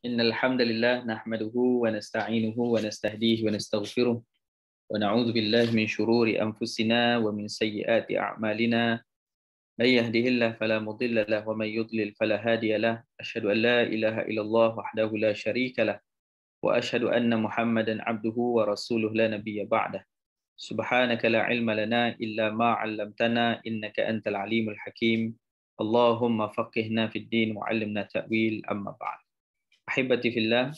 إن الحمد لله نحمده ونستعينه ونستهديه ونستغفره ونعوذ بالله من شرور أنفسنا ومن سيئات أعمالنا من يهده الله فلا مضل له ومن يضلل فلا هادي له أشهد أن لا إله إلا الله وحده لا شريك له وأشهد أن محمدا عبده ورسوله لا نبي بعده سبحانك لا علم لنا إلا ما علمتنا إنك أنت العليم الحكيم اللهم فقهنا في الدين وعلمنا تأويل أما بعد. Ahibati fillah,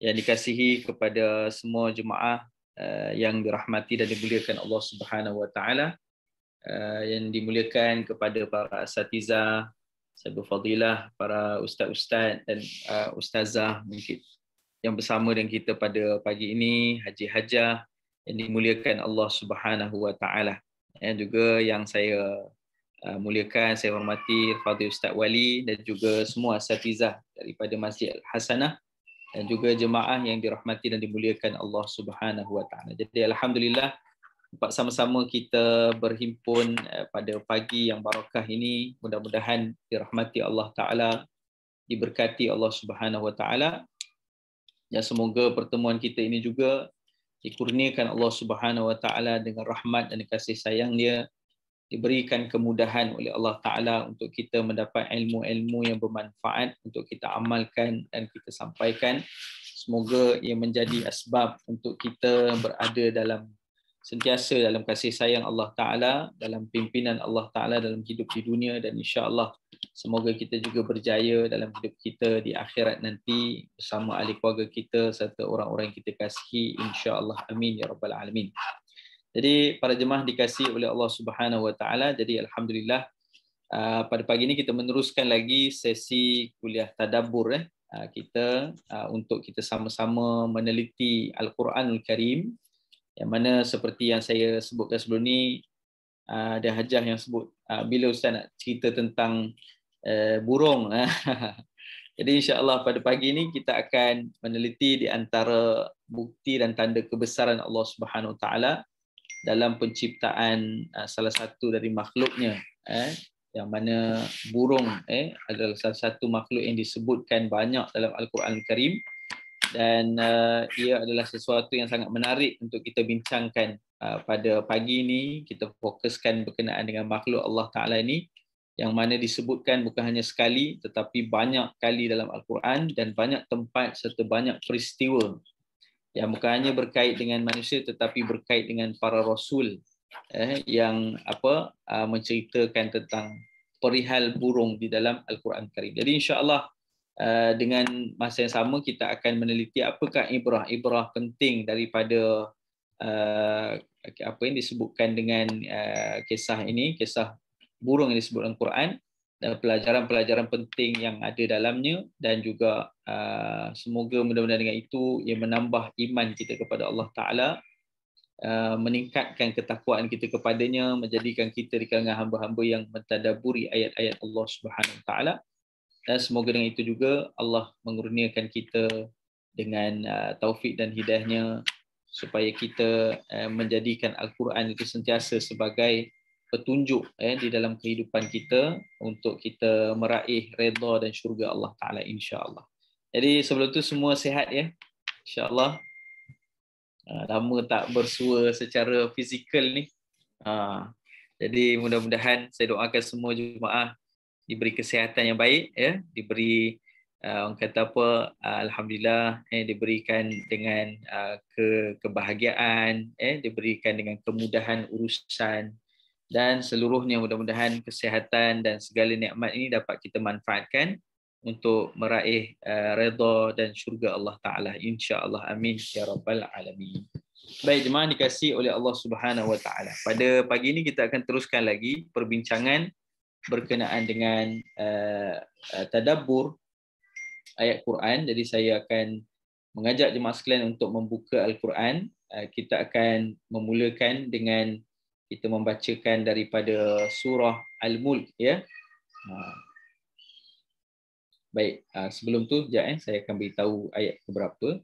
yang dikasihi kepada semua jemaah yang dirahmati dan dimuliakan Allah Subhanahu wa taala, yang dimuliakan kepada para asatizah, sahabat fadilah, para ustaz-ustaz dan ustazah mungkin yang bersama dengan kita pada pagi ini, Haji Hajah yang dimuliakan Allah Subhanahu wa taala. Dan juga yang saya muliakan, saya hormati Fadil Ustaz Wali dan juga semua asatizah daripada Masjid Al-Hasanah dan juga jemaah yang dirahmati dan dimuliakan Allah Subhanahu wa taala. Jadi alhamdulillah dapat sama-sama kita berhimpun pada pagi yang barakah ini. Mudah-mudahan dirahmati Allah taala, diberkati Allah Subhanahu wa taala. Dan semoga pertemuan kita ini juga dikurniakan Allah Subhanahu wa taala dengan rahmat dan kasih sayang Dia, diberikan kemudahan oleh Allah Ta'ala untuk kita mendapat ilmu-ilmu yang bermanfaat untuk kita amalkan dan kita sampaikan. Semoga ia menjadi asbab untuk kita berada sentiasa dalam kasih sayang Allah Ta'ala, dalam pimpinan Allah Ta'ala dalam hidup di dunia, dan insya-Allah semoga kita juga berjaya dalam hidup kita di akhirat nanti bersama ahli keluarga kita serta orang-orang yang kita kasihi, insya-Allah. Amin ya rabbal alamin. Jadi para jemaah dikasihi oleh Allah Subhanahu wa taala, jadi alhamdulillah pada pagi ini kita meneruskan lagi sesi kuliah tadabbur kita untuk kita sama-sama meneliti Al-Quranul Karim, yang mana seperti yang saya sebutkan sebelum ni, ada hajah yang sebut bila Ustaz nak cerita tentang burung. Jadi insya-Allah pada pagi ini kita akan meneliti di antara bukti dan tanda kebesaran Allah Subhanahu wa taala dalam penciptaan salah satu dari makhluknya, yang mana burung adalah salah satu makhluk yang disebutkan banyak dalam Al-Quran Al-Karim, dan ia adalah sesuatu yang sangat menarik untuk kita bincangkan pada pagi ini. Kita fokuskan berkenaan dengan makhluk Allah Ta'ala ini, yang mana disebutkan bukan hanya sekali tetapi banyak kali dalam Al-Quran dan banyak tempat serta banyak peristiwa yang bukan hanya berkait dengan manusia tetapi berkait dengan para rasul yang menceritakan tentang perihal burung di dalam Al-Quran Karim. Jadi insya-Allah dengan masa yang sama kita akan meneliti apakah ibrah penting daripada apa yang disebutkan dengan kisah ini, kisah burung yang disebut dalam Quran, dan pelajaran-pelajaran penting yang ada dalamnya, dan juga semoga mudah-mudahan dengan itu ia menambah iman kita kepada Allah Ta'ala, meningkatkan ketakwaan kita kepadanya, menjadikan kita di kalangan hamba-hamba yang mentadaburi ayat-ayat Allah Subhanahu Wa Ta'ala, dan semoga dengan itu juga Allah mengurniakan kita dengan taufik dan hidayahnya supaya kita menjadikan Al-Quran itu sentiasa sebagai petunjuk di dalam kehidupan kita untuk kita meraih redha dan syurga Allah Ta'ala, insya-Allah. Jadi sebelum tu semua sihat ya, insya-Allah. Lama tak bersua secara fizikal ni. Jadi mudah-mudahan saya doakan semua jemaah diberi kesihatan yang baik ya, diberi orang kata apa, alhamdulillah, diberikan dengan kebahagiaan, diberikan dengan kemudahan urusan, dan seluruhnya mudah-mudahan kesihatan dan segala nikmat ini dapat kita manfaatkan untuk meraih redha dan syurga Allah Ta'ala, insya-Allah. Amin ya rabbal alamin. Baik jemaah dikasihi oleh Allah Subhanahu wa taala, pada pagi ini kita akan teruskan lagi perbincangan berkenaan dengan tadabbur ayat Quran. Jadi saya akan mengajak jemaah sekalian untuk membuka Al-Quran. Kita akan memulakan dengan kita membacakan daripada surah Al-Mulk ya. Baik, sebelum tu saya akan beritahu ayat keberapa.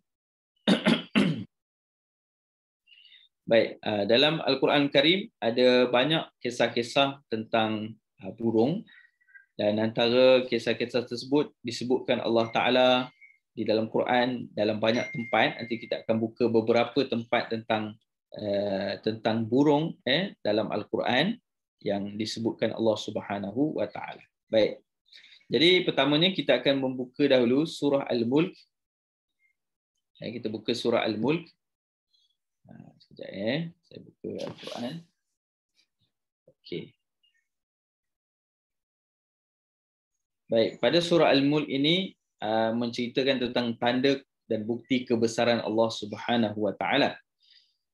Baik, dalam Al-Quran Karim ada banyak kisah-kisah tentang burung, dan antara kisah-kisah tersebut disebutkan Allah Ta'ala di dalam Quran dalam banyak tempat. Nanti kita akan buka beberapa tempat tentang burung dalam Al-Quran yang disebutkan Allah Subhanahu wa taala. Baik. Jadi pertamanya kita akan membuka dahulu surah Al-Mulk. Kita buka surah Al-Mulk. Sekejap saya buka Al-Quran. Okey. Baik, pada surah Al-Mulk ini menceritakan tentang tanda dan bukti kebesaran Allah Subhanahu wa taala.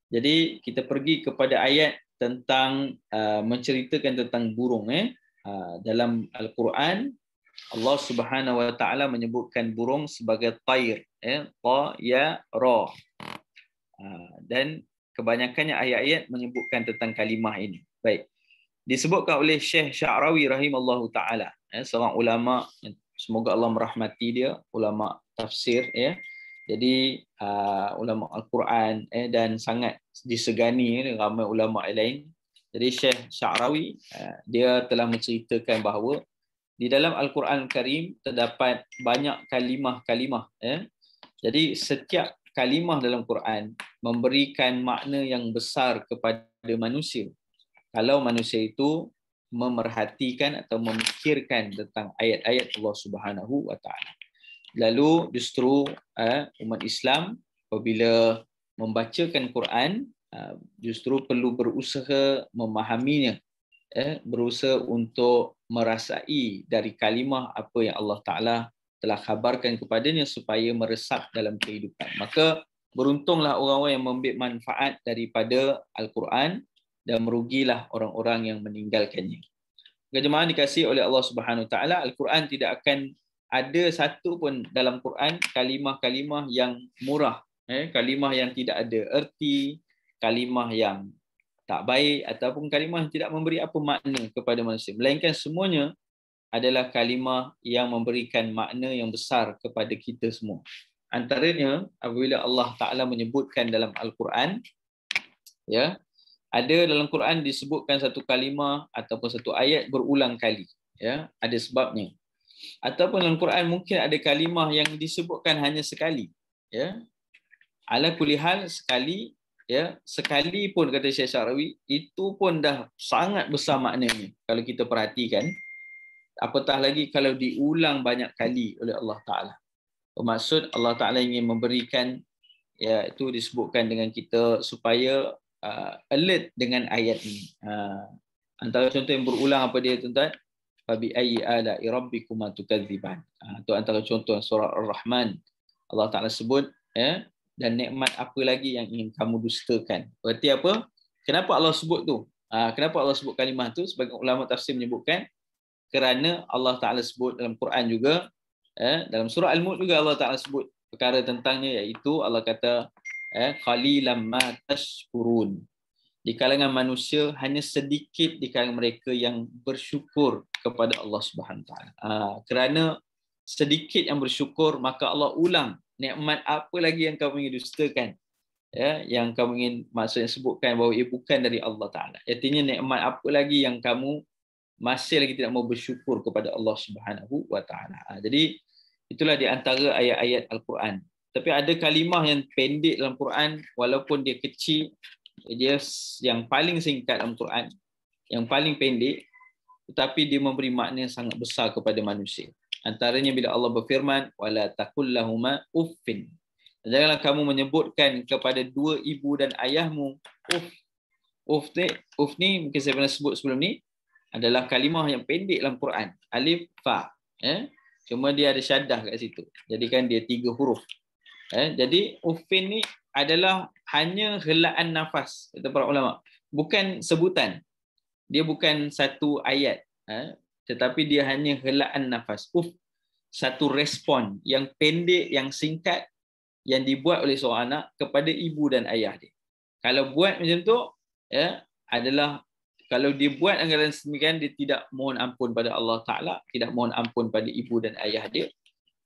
Jadi kita pergi kepada ayat tentang menceritakan tentang burung dalam Al-Quran. Allah Subhanahu wa taala menyebutkan burung sebagai tair, ta ya ra. Dan kebanyakannya ayat-ayat menyebutkan tentang kalimah ini. Baik. Disebutkan oleh Syekh Sya'rawi rahimallahu taala, seorang ulama, semoga Allah merahmati dia, ulama tafsir Jadi ulama Al-Quran dan sangat disegani ramai ulama lain. Jadi Syekh Sya'rawi dia telah menceritakan bahawa di dalam Al-Quran Karim terdapat banyak kalimah-kalimah. Jadi setiap kalimah dalam Quran memberikan makna yang besar kepada manusia. Kalau manusia itu memerhatikan atau memikirkan tentang ayat-ayat Allah Subhanahu wa taala. Lalu justru umat Islam apabila membacakan Quran justru perlu berusaha memahaminya, berusaha untuk merasai dari kalimah apa yang Allah Ta'ala telah khabarkan kepadanya supaya meresap dalam kehidupan. Maka beruntunglah orang-orang yang mengambil manfaat daripada Al-Quran dan merugilah orang-orang yang meninggalkannya. Jemaah dikasihi oleh Allah Subhanahu Wa Ta'ala, Al-Quran tidak akan ada satu pun dalam Quran kalimah-kalimah yang murah, kalimah yang tidak ada erti, kalimah yang tak baik ataupun kalimah yang tidak memberi apa makna kepada manusia. Melainkan semuanya adalah kalimah yang memberikan makna yang besar kepada kita semua. Antaranya apabila Allah Ta'ala menyebutkan dalam Al-Quran, ada dalam Quran disebutkan satu kalimah ataupun satu ayat berulang kali, ada sebabnya. Ataupun dalam Quran mungkin ada kalimah yang disebutkan hanya sekali, ala kulli hal sekali, sekali pun kata Syekh Sya'rawi itu pun dah sangat besar maknanya kalau kita perhatikan, apatah lagi kalau diulang banyak kali oleh Allah Ta'ala. Bermaksud Allah Ta'ala ingin memberikan, itu disebutkan dengan kita supaya alert dengan ayat ini. Antara contoh yang berulang apa dia tuan-tuan? Fabi ayyi ala'i rabbikuma tukadziban. Itu antara contoh surah Ar-Rahman. Allah Ta'ala sebut, dan nikmat apa lagi yang ingin kamu dustakan. Berarti apa? Kenapa Allah sebut tu? Kenapa Allah sebut kalimah tu? Sebagai ulama tafsir menyebutkan kerana Allah Ta'ala sebut dalam Quran juga, dalam surah Al-Mulk juga Allah Ta'ala sebut perkara tentangnya, iaitu Allah kata qalilan ma tashkurun. Di kalangan manusia hanya sedikit di kalangan mereka yang bersyukur kepada Allah Subhanahu Wa Ta'ala. Kerana sedikit yang bersyukur, maka Allah ulang nikmat apa lagi yang kamu ingin dustakan, yang kamu ingin maksudnya sebutkan bahawa ia bukan dari Allah Ta'ala. Artinya nikmat apa lagi yang kamu masih lagi tidak mau bersyukur kepada Allah Subhanahu Wa Ta'ala. Jadi itulah di antara ayat-ayat Al-Quran. Tapi ada kalimah yang pendek dalam Quran, walaupun dia kecil, dia yang paling singkat dalam Quran, yang paling pendek, tetapi dia memberi makna yang sangat besar kepada manusia. Antaranya bila Allah berfirman, wala taqul lahuma uffin. Janganlah kamu menyebutkan kepada dua ibu dan ayahmu uff. Uff ni mungkin saya pernah sebut sebelum ni, adalah kalimah yang pendek dalam Quran, alif fa. Cuma dia ada syaddah kat situ. Jadi kan dia 3 huruf. Jadi uffin ni adalah hanya helaan nafas, kata para ulama. Bukan sebutan. Dia bukan satu ayat. Tetapi dia hanya helaan nafas. Satu respon yang pendek, yang singkat, yang dibuat oleh seorang anak kepada ibu dan ayah dia. Kalau buat macam tu, adalah kalau dia buat anggaran semikian, dia tidak mohon ampun pada Allah Ta'ala, tidak mohon ampun pada ibu dan ayah dia,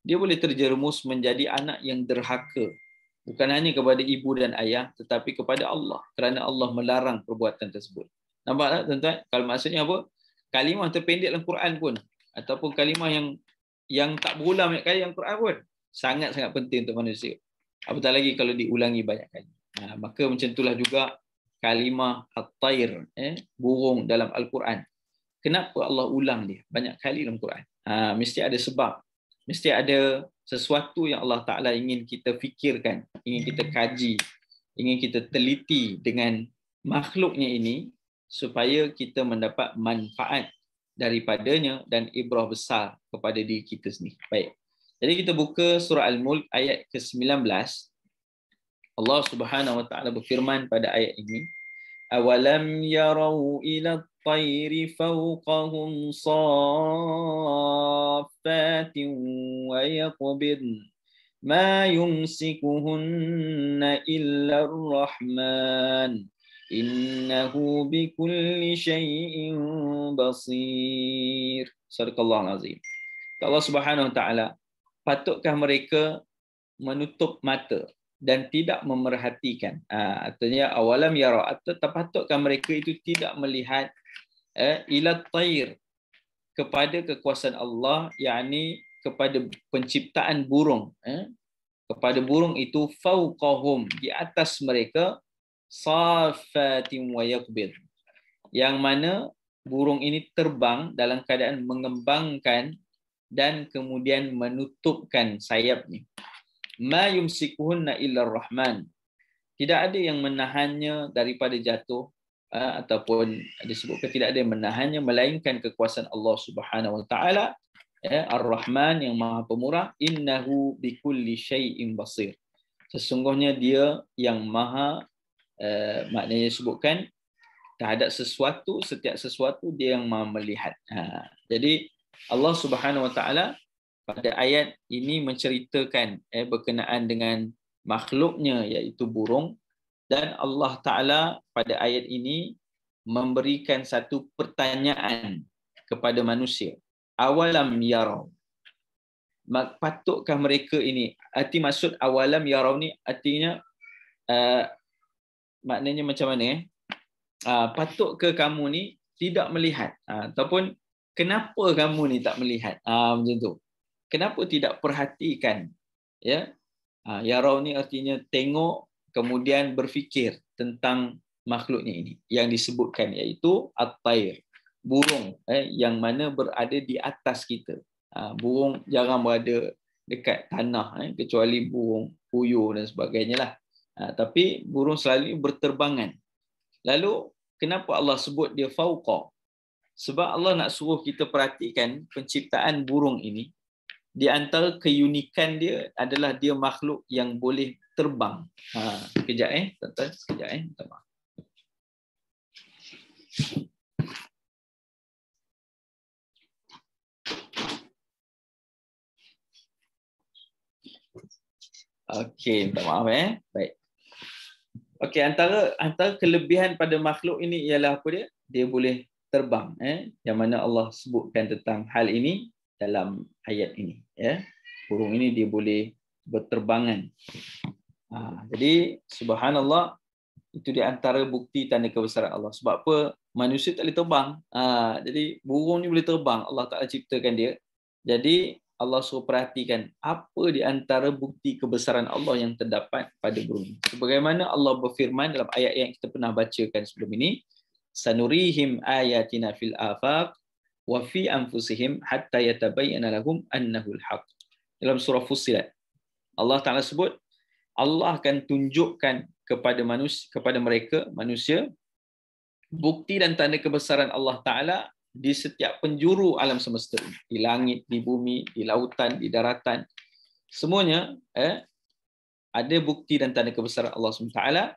dia boleh terjerumus menjadi anak yang derhaka. Bukan hanya kepada ibu dan ayah, tetapi kepada Allah. Kerana Allah melarang perbuatan tersebut. Nampak tak tuan-tuan? Kalau maksudnya apa? Kalimah terpendek dalam Quran pun, ataupun kalimah yang tak berulang banyak kali dalam Quran pun, sangat-sangat penting untuk manusia. Apatah lagi kalau diulangi banyak kali. Maka macam itulah juga kalimah at-tair, burung dalam Al-Quran. Kenapa Allah ulang dia banyak kali dalam Quran? Mesti ada sebab. Mesti ada sesuatu yang Allah Ta'ala ingin kita fikirkan, ingin kita kaji, ingin kita teliti dengan makhluknya ini supaya kita mendapat manfaat daripadanya dan ibrah besar kepada diri kita sendiri. Baik. Jadi kita buka surah Al-Mulk ayat ke-19. Allah Subhanahu wa taala berfirman pada ayat ini, awalam yarau ila at-tayri fawqahum saffatin wa yaqbidn ma yumsikuhunna illa ar-rahman innahu bikulli syai'in basir. Sadaqallahul azim. Allah Subhanahu wa taala, patutkah mereka menutup mata dan tidak memerhatikan? Artinya awalam yara, atau patutkah mereka itu tidak melihat ila tayr, kepada kekuasaan Allah, yakni kepada penciptaan burung, kepada burung itu fauqahum, di atas mereka, safatin wa yaqbid, yang mana burung ini terbang dalam keadaan mengembangkan dan kemudian menutupkan sayapnya. Ma yumsikuhunna illa ar-rahman, tidak ada yang menahannya daripada jatuh, ataupun disebutkan tidak ada yang menahannya melainkan kekuasaan Allah Subhanahu wa taala, Ar-Rahman yang Maha Pemurah. Innahu bikulli syai'in basir, sesungguhnya dia yang maha, maknanya disebutkan terhadap sesuatu, setiap sesuatu dia yang maha melihat. Jadi Allah Subhanahu wa taala pada ayat ini menceritakan berkenaan dengan makhluknya iaitu burung, dan Allah Ta'ala pada ayat ini memberikan satu pertanyaan kepada manusia. Awalam yarau, patutkah mereka ini, arti maksud awalam yarau ni artinya maknanya macam mana? Patutkah kamu ni tidak melihat, ataupun kenapa kamu ni tak melihat, macam tu. Kenapa tidak perhatikan? Ya, yarau ni artinya tengok, kemudian berfikir tentang makhluknya ini yang disebutkan, iaitu at-tayr, burung yang mana berada di atas kita. Burung jarang berada dekat tanah, kecuali burung puyuh dan sebagainya lah. Tapi burung selalu berterbangan. Lalu kenapa Allah sebut dia fauqa? Sebab Allah nak suruh kita perhatikan penciptaan burung ini. Di antara keunikan dia adalah dia makhluk yang boleh terbang. Sekejap tuan-tuan, sekejap minta maaf. Okey, minta maaf Baik. Okey, antara kelebihan pada makhluk ini ialah apa dia? Dia boleh terbang, yang mana Allah sebutkan tentang hal ini dalam ayat ini, burung ini dia boleh berterbangan. Jadi subhanallah, itu di antara bukti tanda kebesaran Allah. Sebab apa? Manusia tak boleh terbang. Jadi burung ni boleh terbang. Allah Ta'ala ciptakan dia. Jadi Allah suruh perhatikan apa di antara bukti kebesaran Allah yang terdapat pada burung ini. Sebagaimana Allah berfirman dalam ayat yang kita pernah bacakan sebelum ini, sanurihim ayatina fil afaq wa fi anfusihim hatta yatabayyana lahum annahu al-haq. Dalam surah Fussilat, Allah Ta'ala sebut Allah akan tunjukkan kepada manusia bukti dan tanda kebesaran Allah Ta'ala di setiap penjuru alam semesta, di langit, di bumi, di lautan, di daratan. Semuanya ada bukti dan tanda kebesaran Allah SWT.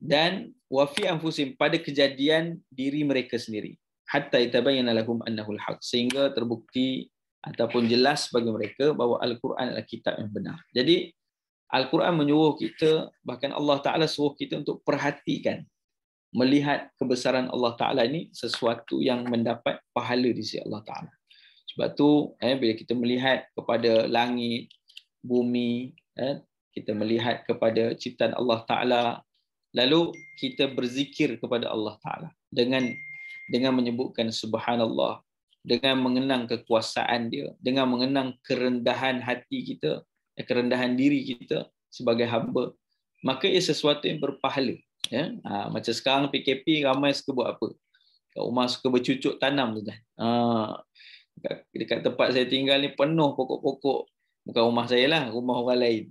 Dan wa fi anfusihim, pada kejadian diri mereka sendiri, hatta yatabayyana lahum annahu al-haq, sehingga terbukti ataupun jelas bagi mereka bahawa Al-Quran adalah kitab yang benar. Jadi Al-Quran menyuruh kita, bahkan Allah Ta'ala suruh kita untuk perhatikan, melihat kebesaran Allah Ta'ala ini sesuatu yang mendapat pahala di sisi Allah Ta'ala. Sebab tu bila kita melihat kepada langit, bumi, kita melihat kepada ciptaan Allah Ta'ala, lalu kita berzikir kepada Allah Ta'ala dengan menyebutkan subhanallah, dengan mengenang kekuasaan dia, dengan mengenang kerendahan hati kita, kerendahan diri kita sebagai hamba, maka ia sesuatu yang berpahala. Ya? Macam sekarang PKP, ramai suka buat apa? Kat rumah suka bercucuk tanam tu kan. Dekat tempat saya tinggal ni penuh pokok-pokok. Bukan rumah saya lah, rumah orang lain.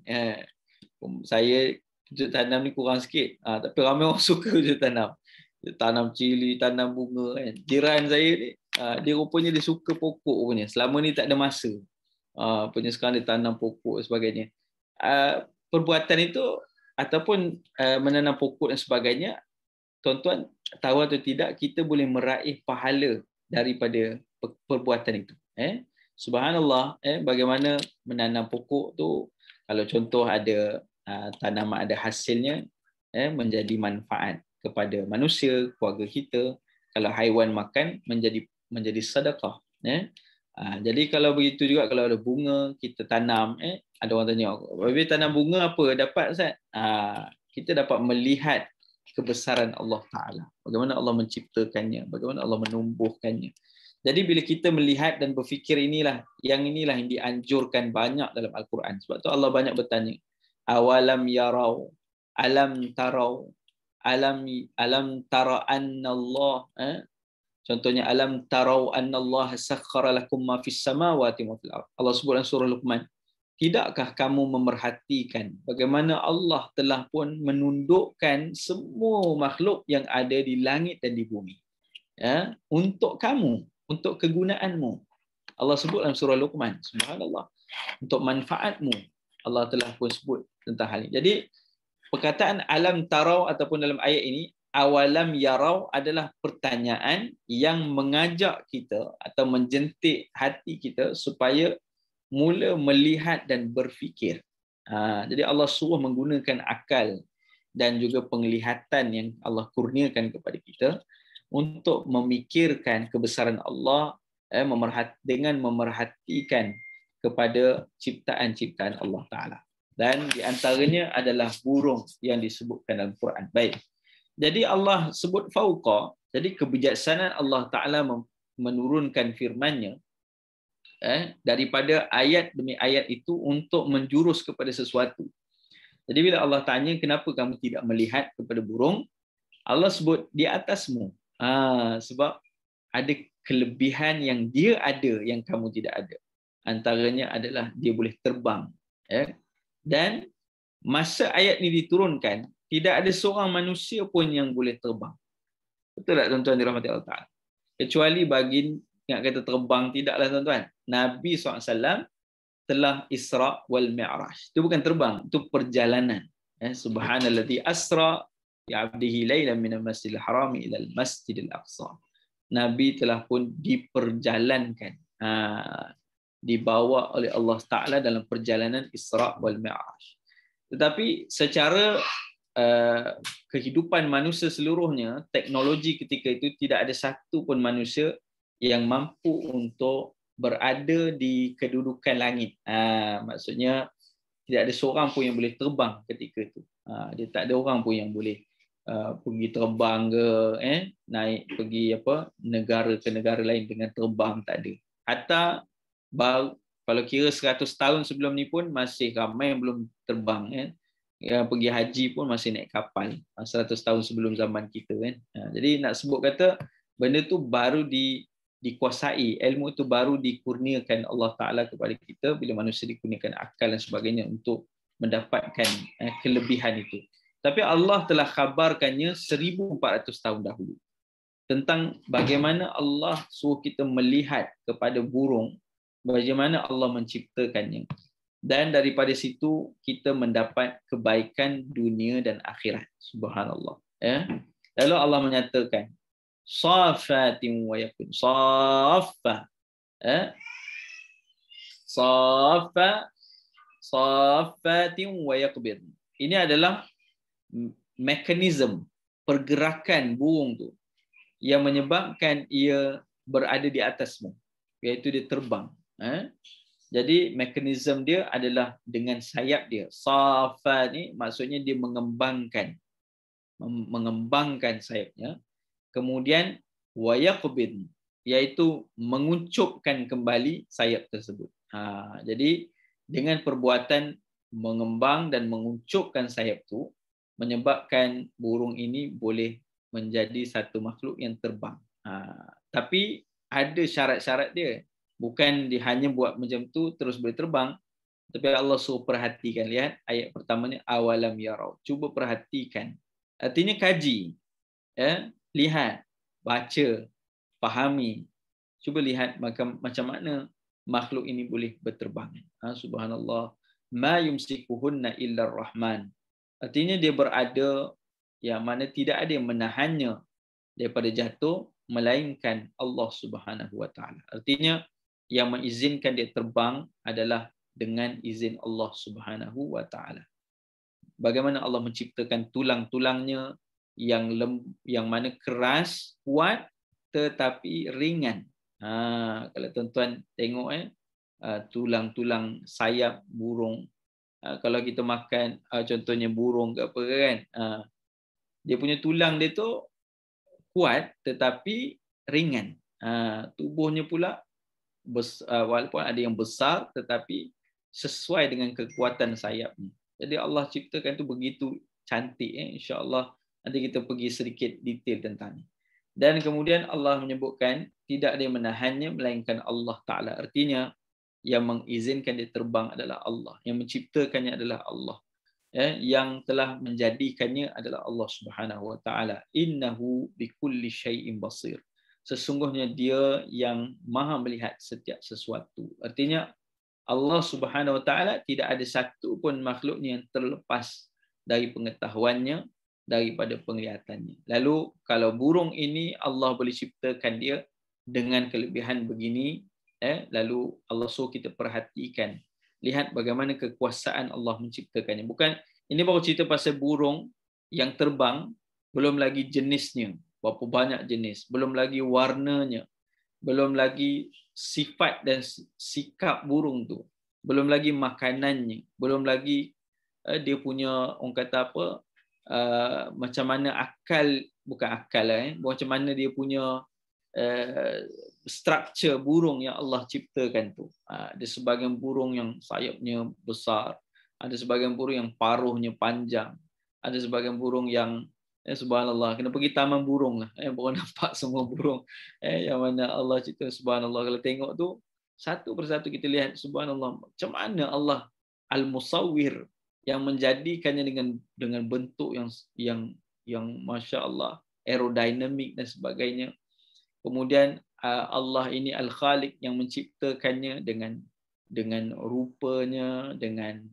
Saya cucuk tanam ni kurang sikit. Tapi ramai orang suka cucuk tanam. Tanam cili, tanam bunga kan. Jiran saya ni, dia rupanya dia suka pokok punya. Selama ni tak ada masa. Punya sekarang dia tanam pokok dan sebagainya. Perbuatan itu ataupun menanam pokok dan sebagainya, tuan-tuan tahu atau tidak, kita boleh meraih pahala daripada perbuatan itu. Subhanallah, bagaimana menanam pokok tu, kalau contoh ada tanaman ada hasilnya, menjadi manfaat kepada manusia, keluarga kita. Kalau haiwan makan, menjadi sedekah. Jadi kalau begitu juga, kalau ada bunga kita tanam, ada orang tanya, "Habis tanam bunga apa dapat Ustaz?" Kita dapat melihat kebesaran Allah Ta'ala. Bagaimana Allah menciptakannya, bagaimana Allah menumbuhkannya. Jadi bila kita melihat dan berfikir inilah yang dianjurkan banyak dalam Al-Quran. Sebab tu Allah banyak bertanya, awalam yarau, alam tarau, alam tara annallah. Contohnya, alam tarau annallaha sakhkhara lakum ma fis samawati wa fil ardh. Allah sebut dalam surah Luqman, tidakkah kamu memerhatikan bagaimana Allah telah pun menundukkan semua makhluk yang ada di langit dan di bumi, untuk kamu, untuk kegunaanmu. Allah sebut dalam surah Luqman, subhanallah, untuk manfaatmu. Allah telah pun sebut tentang hal ini. Jadi perkataan alam tarau ataupun dalam ayat ini awalam yarau adalah pertanyaan yang mengajak kita atau menjentik hati kita supaya mula melihat dan berfikir. Jadi Allah suruh menggunakan akal dan juga penglihatan yang Allah kurniakan kepada kita untuk memikirkan kebesaran Allah, dengan memerhatikan kepada ciptaan-ciptaan Allah Ta'ala. Dan di antaranya adalah burung yang disebutkan dalam Quran. Baik. Jadi Allah sebut fauqa. Jadi kebijaksanaan Allah Ta'ala menurunkan firman-Nya daripada ayat demi ayat itu untuk menjurus kepada sesuatu. Jadi bila Allah tanya, kenapa kamu tidak melihat kepada burung? Allah sebut di atasmu. Sebab ada kelebihan yang dia ada yang kamu tidak ada. Antaranya adalah dia boleh terbang. Dan masa ayat ini diturunkan, tidak ada seorang manusia pun yang boleh terbang. Betul tak tuan-tuan dirahmati Allah Ta'ala? Kecuali bagi yang kata terbang, tidaklah tuan-tuan. Nabi SAW telah Isra wal Mi'raj. Itu bukan terbang, itu perjalanan. Subhanalladzi asra bi 'abdihi lailan minal masjidil harami ilal masjidil aqsa. Nabi telah pun diperjalankan, dibawa oleh Allah Ta'ala dalam perjalanan Isra wal Mi'raj. Tetapi secara kehidupan manusia seluruhnya, teknologi ketika itu tidak ada satu pun manusia yang mampu untuk berada di kedudukan langit. Maksudnya tidak ada seorang pun yang boleh terbang ketika itu. Dia tak ada orang pun yang boleh pergi terbang ke, naik pergi negara ke negara lain dengan terbang, tak ada. Hatta kalau kira 100 tahun sebelum ni pun masih ramai yang belum terbang. Yang pergi haji pun masih naik kapal 100 tahun sebelum zaman kita kan. Jadi nak sebut kata benda tu baru dikuasai, ilmu itu baru dikurniakan Allah Ta'ala kepada kita bila manusia dikurniakan akal dan sebagainya untuk mendapatkan kelebihan itu. Tapi Allah telah khabarkannya 1400 tahun dahulu tentang bagaimana Allah suruh kita melihat kepada burung, bagaimana Allah menciptakannya. Dan daripada situ kita mendapat kebaikan dunia dan akhirat. Subhanallah. Lalu Allah menyatakan safatin wa yakun. Safa. Safatin wa yakbir. Ini adalah mekanisme pergerakan burung tu yang menyebabkan ia berada di atasmu, iaitu dia terbang. Jadi mekanisme dia adalah dengan sayap dia. Safa ni maksudnya dia mengembangkan sayapnya. Kemudian wayaqbid, iaitu menguncupkan kembali sayap tersebut. Jadi dengan perbuatan mengembang dan menguncupkan sayap tu menyebabkan burung ini boleh menjadi satu makhluk yang terbang. Tapi ada syarat-syarat dia. Bukan dia hanya buat macam tu terus boleh terbang. Tapi Allah suruh perhatikan. Lihat ayat pertama ni, awalam yarau. Cuba perhatikan. Artinya kaji. Lihat, baca, fahami. Cuba lihat macam mana makhluk ini boleh berterbang. Subhanallah. Ma yumsikuhunna illa rahman. Artinya dia berada yang mana tidak ada yang menahannya daripada jatuh melainkan Allah Subhanahu wa taala. Artinya yang mengizinkan dia terbang adalah dengan izin Allah Subhanahu wa taala. Bagaimana Allah menciptakan tulang-tulangnya yang mana keras, kuat tetapi ringan. Kalau tuan-tuan tengok tulang-tulang sayap burung, kalau kita makan contohnya burung ke apa kan, dia punya tulang dia tu kuat tetapi ringan. Tubuhnya pula walaupun ada yang besar tetapi sesuai dengan kekuatan sayapnya. Jadi Allah ciptakan tu begitu cantik. InsyaAllah nanti kita pergi sedikit detail tentang ni. Dan kemudian Allah menyebutkan tidak ada yang menahannya melainkan Allah Ta'ala. Artinya yang mengizinkan dia terbang adalah Allah. Yang menciptakannya adalah Allah. Yang telah menjadikannya adalah Allah Subhanahu wa taala. Innahu bikulli syai'in basir. Sesungguhnya dia yang maha melihat setiap sesuatu. Artinya Allah Subhanahu wa taala tidak ada satu pun makhluknya yang terlepas dari pengetahuannya, daripada penglihatannya. Lalu kalau burung ini Allah boleh ciptakan dia dengan kelebihan begini, lalu Allah suruh kita perhatikan. Lihat bagaimana kekuasaan Allah menciptakannya. Bukan, ini baru cerita pasal burung yang terbang, belum lagi jenisnya, berapa banyak jenis, belum lagi warnanya, belum lagi sifat dan sikap burung tu, belum lagi makanannya, belum lagi dia punya, orang kata apa, macam mana akal, bukan akal macam mana dia punya struktur burung yang Allah ciptakan tu. Ada sebahagian burung yang sayapnya besar, ada sebahagian burung yang paruhnya panjang, ada sebahagian burung yang subhanallah, kena pergi taman burung lah, baru nampak semua burung yang mana Allah cipta. Subhanallah, kalau tengok tu satu persatu kita lihat, subhanallah, macam mana Allah al-musawwir yang menjadikannya dengan bentuk yang masya-Allah, aerodinamik dan sebagainya. Kemudian Allah ini Al-Khaliq yang menciptakannya dengan rupanya, dengan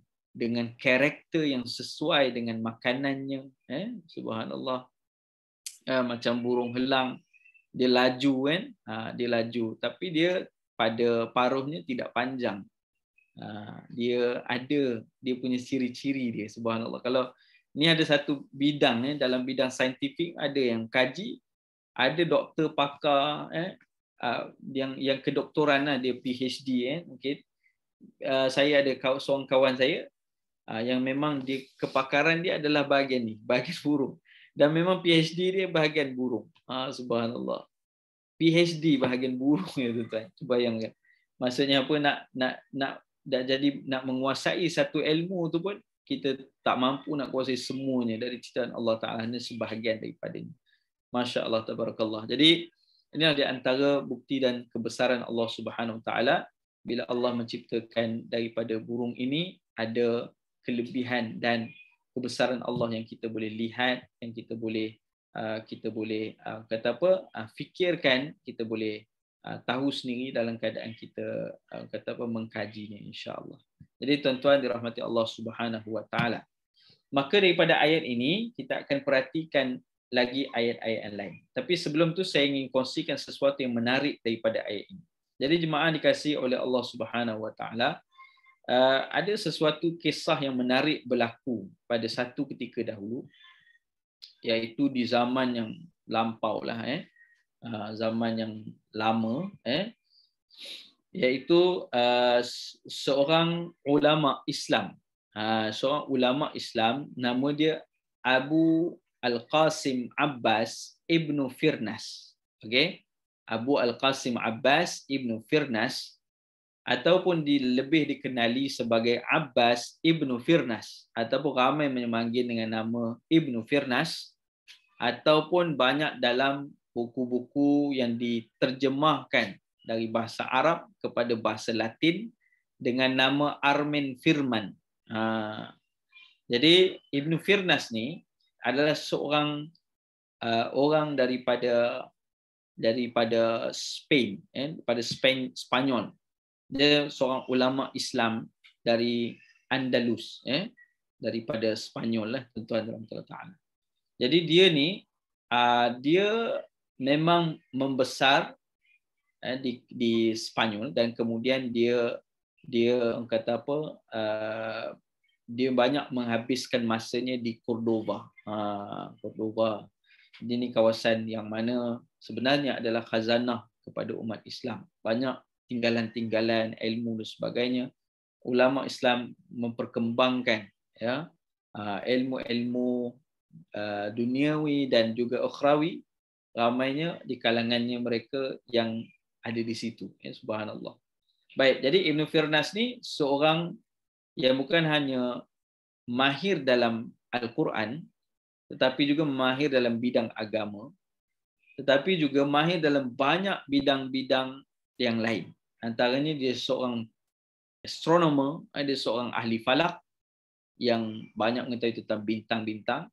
karakter yang sesuai dengan makanannya. Subhanallah. Macam burung helang, dia laju kan? Dia laju, tapi dia pada paruhnya tidak panjang. Dia punya ciri-ciri dia. Subhanallah. Kalau ni ada satu bidang dalam bidang saintifik, ada yang kaji, ada doktor pakar yang kedoktoran dia PhD mungkin. Saya ada seorang kawan saya yang memang dia kepakaran dia adalah bahagian burung, dan memang PhD dia bahagian burung. Subhanallah, PhD bahagian burung ya tuan. Cuba bayangkan, maksudnya apa, nak menguasai satu ilmu tu pun kita tak mampu nak kuasai semuanya. Dari ciptaan Allah Ta'ala, hanya sebahagian daripadanya. Masya Allah, tabarakallah. Jadi ini di antara bukti dan kebesaran Allah Subhanahu Wa Taala. Bila Allah menciptakan daripada burung ini, ada kelebihan dan kebesaran Allah yang kita boleh lihat, yang kita boleh fikirkan, kita boleh tahu sendiri dalam keadaan kita mengkajinya, insya-Allah. Jadi tuan-tuan dirahmati Allah Subhanahu Wa Taala. Maka daripada ayat ini kita akan perhatikan lagi ayat-ayat yang lain. Tapi sebelum tu saya ingin kongsikan sesuatu yang menarik daripada ayat ini. Jadi jemaah dikasihi oleh Allah Subhanahu Wa Taala, ada sesuatu kisah yang menarik berlaku pada satu ketika dahulu, iaitu di zaman yang lampau lah, zaman yang lama, iaitu seorang ulama Islam. Seorang ulama Islam, nama dia Abu Al-Qasim Abbas Ibnu Firnas. Abu Al-Qasim Abbas Ibnu Firnas. ataupun lebih dikenali sebagai Abbas Ibnu Firnas, ataupun ramai memanggil dengan nama Ibnu Firnas, ataupun banyak dalam buku-buku yang diterjemahkan dari bahasa Arab kepada bahasa Latin dengan nama Armin Firman. Jadi Ibnu Firnas ni adalah seorang orang daripada Spain, daripada Spanyol. Dia seorang ulama Islam dari Andalus, daripada Spanyol lah, tuan-tuan dan puan. Jadi dia ni dia memang membesar di Spanyol, dan kemudian dia kata apa, dia banyak menghabiskan masanya di Cordoba. Cordoba ini kawasan yang mana sebenarnya adalah khazanah kepada umat Islam. Banyak tinggalan-tinggalan ilmu dan sebagainya. Ulama Islam memperkembangkan ilmu-ilmu duniawi dan juga ukhrawi, ramainya di kalangannya mereka yang ada di situ. Subhanallah. Baik, jadi Ibnu Firnas ni seorang yang bukan hanya mahir dalam Al-Quran, tetapi juga mahir dalam bidang agama, tetapi juga mahir dalam banyak bidang-bidang yang lain. Antaranya dia seorang astronomer, dia seorang ahli falak yang banyak mengetahui tentang bintang-bintang.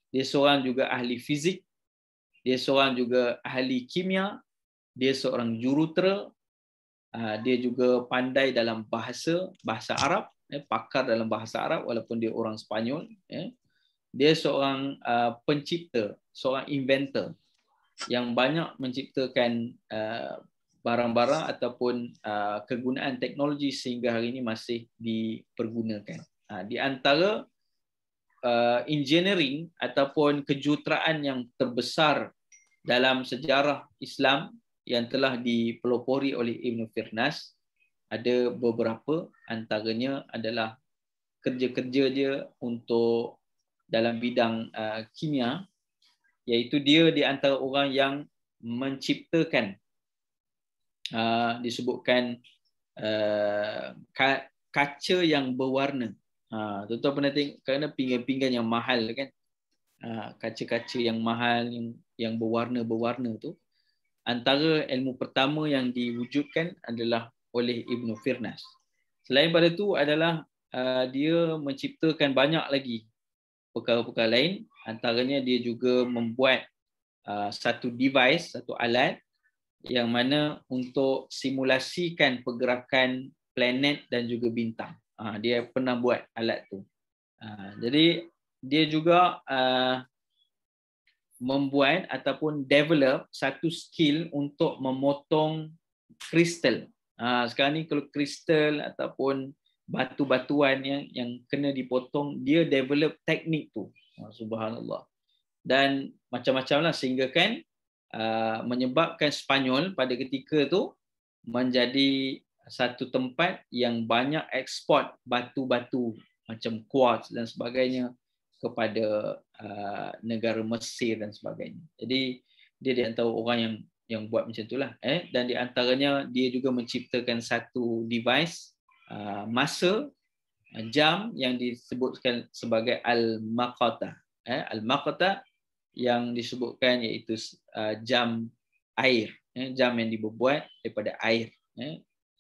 Dia seorang juga ahli fizik, dia seorang juga ahli kimia, dia seorang jurutera, dia juga pandai dalam bahasa Arab, pakar dalam bahasa Arab walaupun dia orang Spanyol. Dia seorang pencipta, seorang inventor yang banyak menciptakan barang-barang ataupun kegunaan teknologi sehingga hari ini masih dipergunakan. Di antara engineering ataupun kejuruteraan yang terbesar dalam sejarah Islam yang telah dipelopori oleh Ibnu Firnas, ada beberapa, antaranya adalah kerja-kerja dia untuk dalam bidang kimia, iaitu dia di antara orang yang menciptakan disebutkan kaca yang berwarna. Tuan-tuan pernah tengok, kerana pinggan-pinggan yang mahal kan, kaca-kaca yang mahal yang berwarna-berwarna tu, antara ilmu pertama yang diwujudkan adalah oleh Ibnu Firnas. Selain pada itu adalah dia menciptakan banyak lagi perkara-perkara lain. Antaranya dia juga membuat satu device, satu alat yang mana untuk simulasikan pergerakan planet dan juga bintang. Dia pernah buat alat tu. Jadi dia juga membuat ataupun develop satu skill untuk memotong kristal. Sekarang ni kalau kristal ataupun batu-batuan yang kena dipotong, dia develop teknik tu. Subhanallah. Dan macam-macam lah, sehingga kan menyebabkan Spanyol pada ketika tu menjadi satu tempat yang banyak ekspor batu-batu macam quartz dan sebagainya kepada negara Mesir dan sebagainya. Jadi dia di antara orang yang buat macam itulah. Dan di antaranya dia juga menciptakan satu device masa jam yang disebutkan sebagai al-maqata. Al-maqata yang disebutkan iaitu jam air, jam yang dibuat daripada air.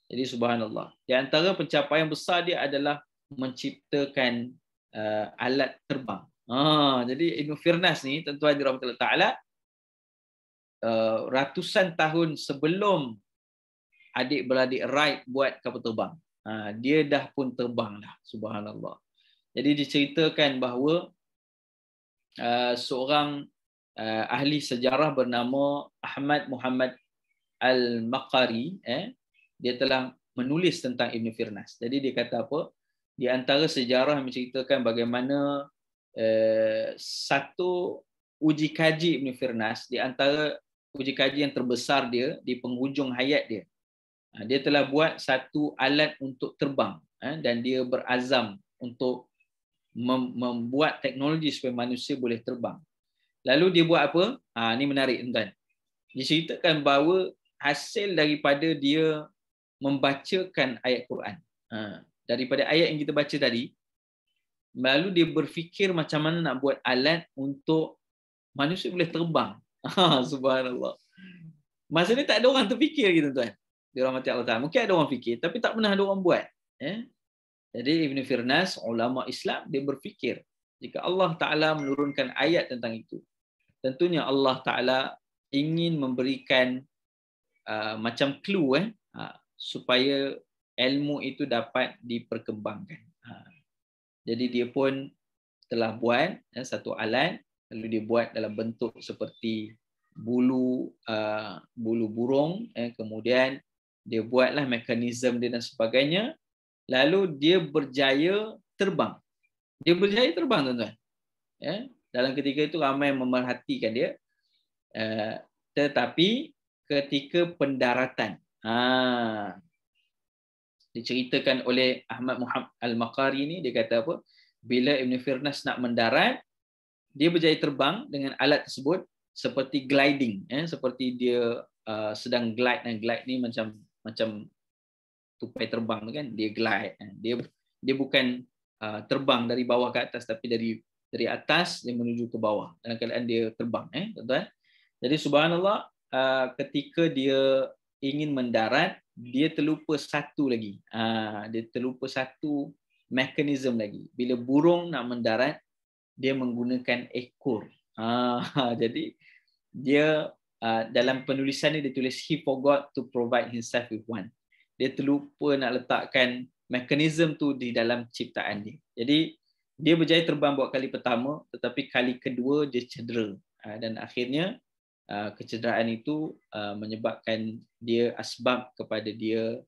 Jadi subhanallah. Di antara pencapaian besar dia adalah menciptakan alat terbang. Jadi Ibnu Firnas ni, tuan-tuan dirahmati Allah Taala, ratusan tahun sebelum adik-beradik Wright buat kapal terbang, dia dah pun terbang dah. Subhanallah. Jadi diceritakan bahawa seorang ahli sejarah bernama Ahmad Muhammad Al-Maqari, dia telah menulis tentang Ibnu Firnas. Jadi dia kata apa? Di antara sejarah menceritakan bagaimana satu uji kaji Ibnu Firnas, di antara uji kaji yang terbesar dia di penghujung hayat dia, dia telah buat satu alat untuk terbang, dan dia berazam untuk membuat teknologi supaya manusia boleh terbang. Lalu dia buat apa? Ini menarik tuan. Diceritakan bahawa hasil daripada dia membacakan ayat Quran. Daripada ayat yang kita baca tadi, lalu dia berfikir macam mana nak buat alat untuk manusia boleh terbang. Subhanallah. Masa ni tak ada orang terfikir gitu tuan. Dia orang mati Allah Ta'ala. Mungkin ada orang fikir, tapi tak pernah ada orang buat. Jadi Ibn Firnas, ulama Islam, dia berfikir, jika Allah Ta'ala menurunkan ayat tentang itu, tentunya Allah Ta'ala ingin memberikan macam clue supaya ilmu itu dapat diperkembangkan. Jadi dia pun telah buat satu alat, lalu dia buat dalam bentuk seperti bulu burung, kemudian dia buatlah mekanisme dia dan sebagainya, lalu dia berjaya terbang. Dia berjaya terbang tuan-tuan. Dalam ketika itu ramai memerhatikan dia, tetapi ketika pendaratan, diceritakan oleh Ahmad Muhammad Al-Maqari ni, dia kata apa? Bila Ibn Firnas nak mendarat, dia berjaya terbang dengan alat tersebut seperti gliding, seperti dia sedang glide. Dan glide ni macam tupai terbang tu kan, dia glide. Dia bukan terbang dari bawah ke atas, tapi dari atas dia menuju ke bawah dalam keadaan dia terbang, tuan-tuan. Jadi subhanallah, ketika dia ingin mendarat, dia terlupa satu lagi. Dia terlupa satu mekanisme lagi. Bila burung nak mendarat, dia menggunakan ekor. Jadi dia dalam penulisan ni dia tulis he forgot to provide himself with one. Dia terlupa nak letakkan mekanisme tu di dalam ciptaan dia. Jadi dia berjaya terbang buat kali pertama, tetapi kali kedua dia cedera. Dan akhirnya kecederaan itu menyebabkan dia asbab kepada dia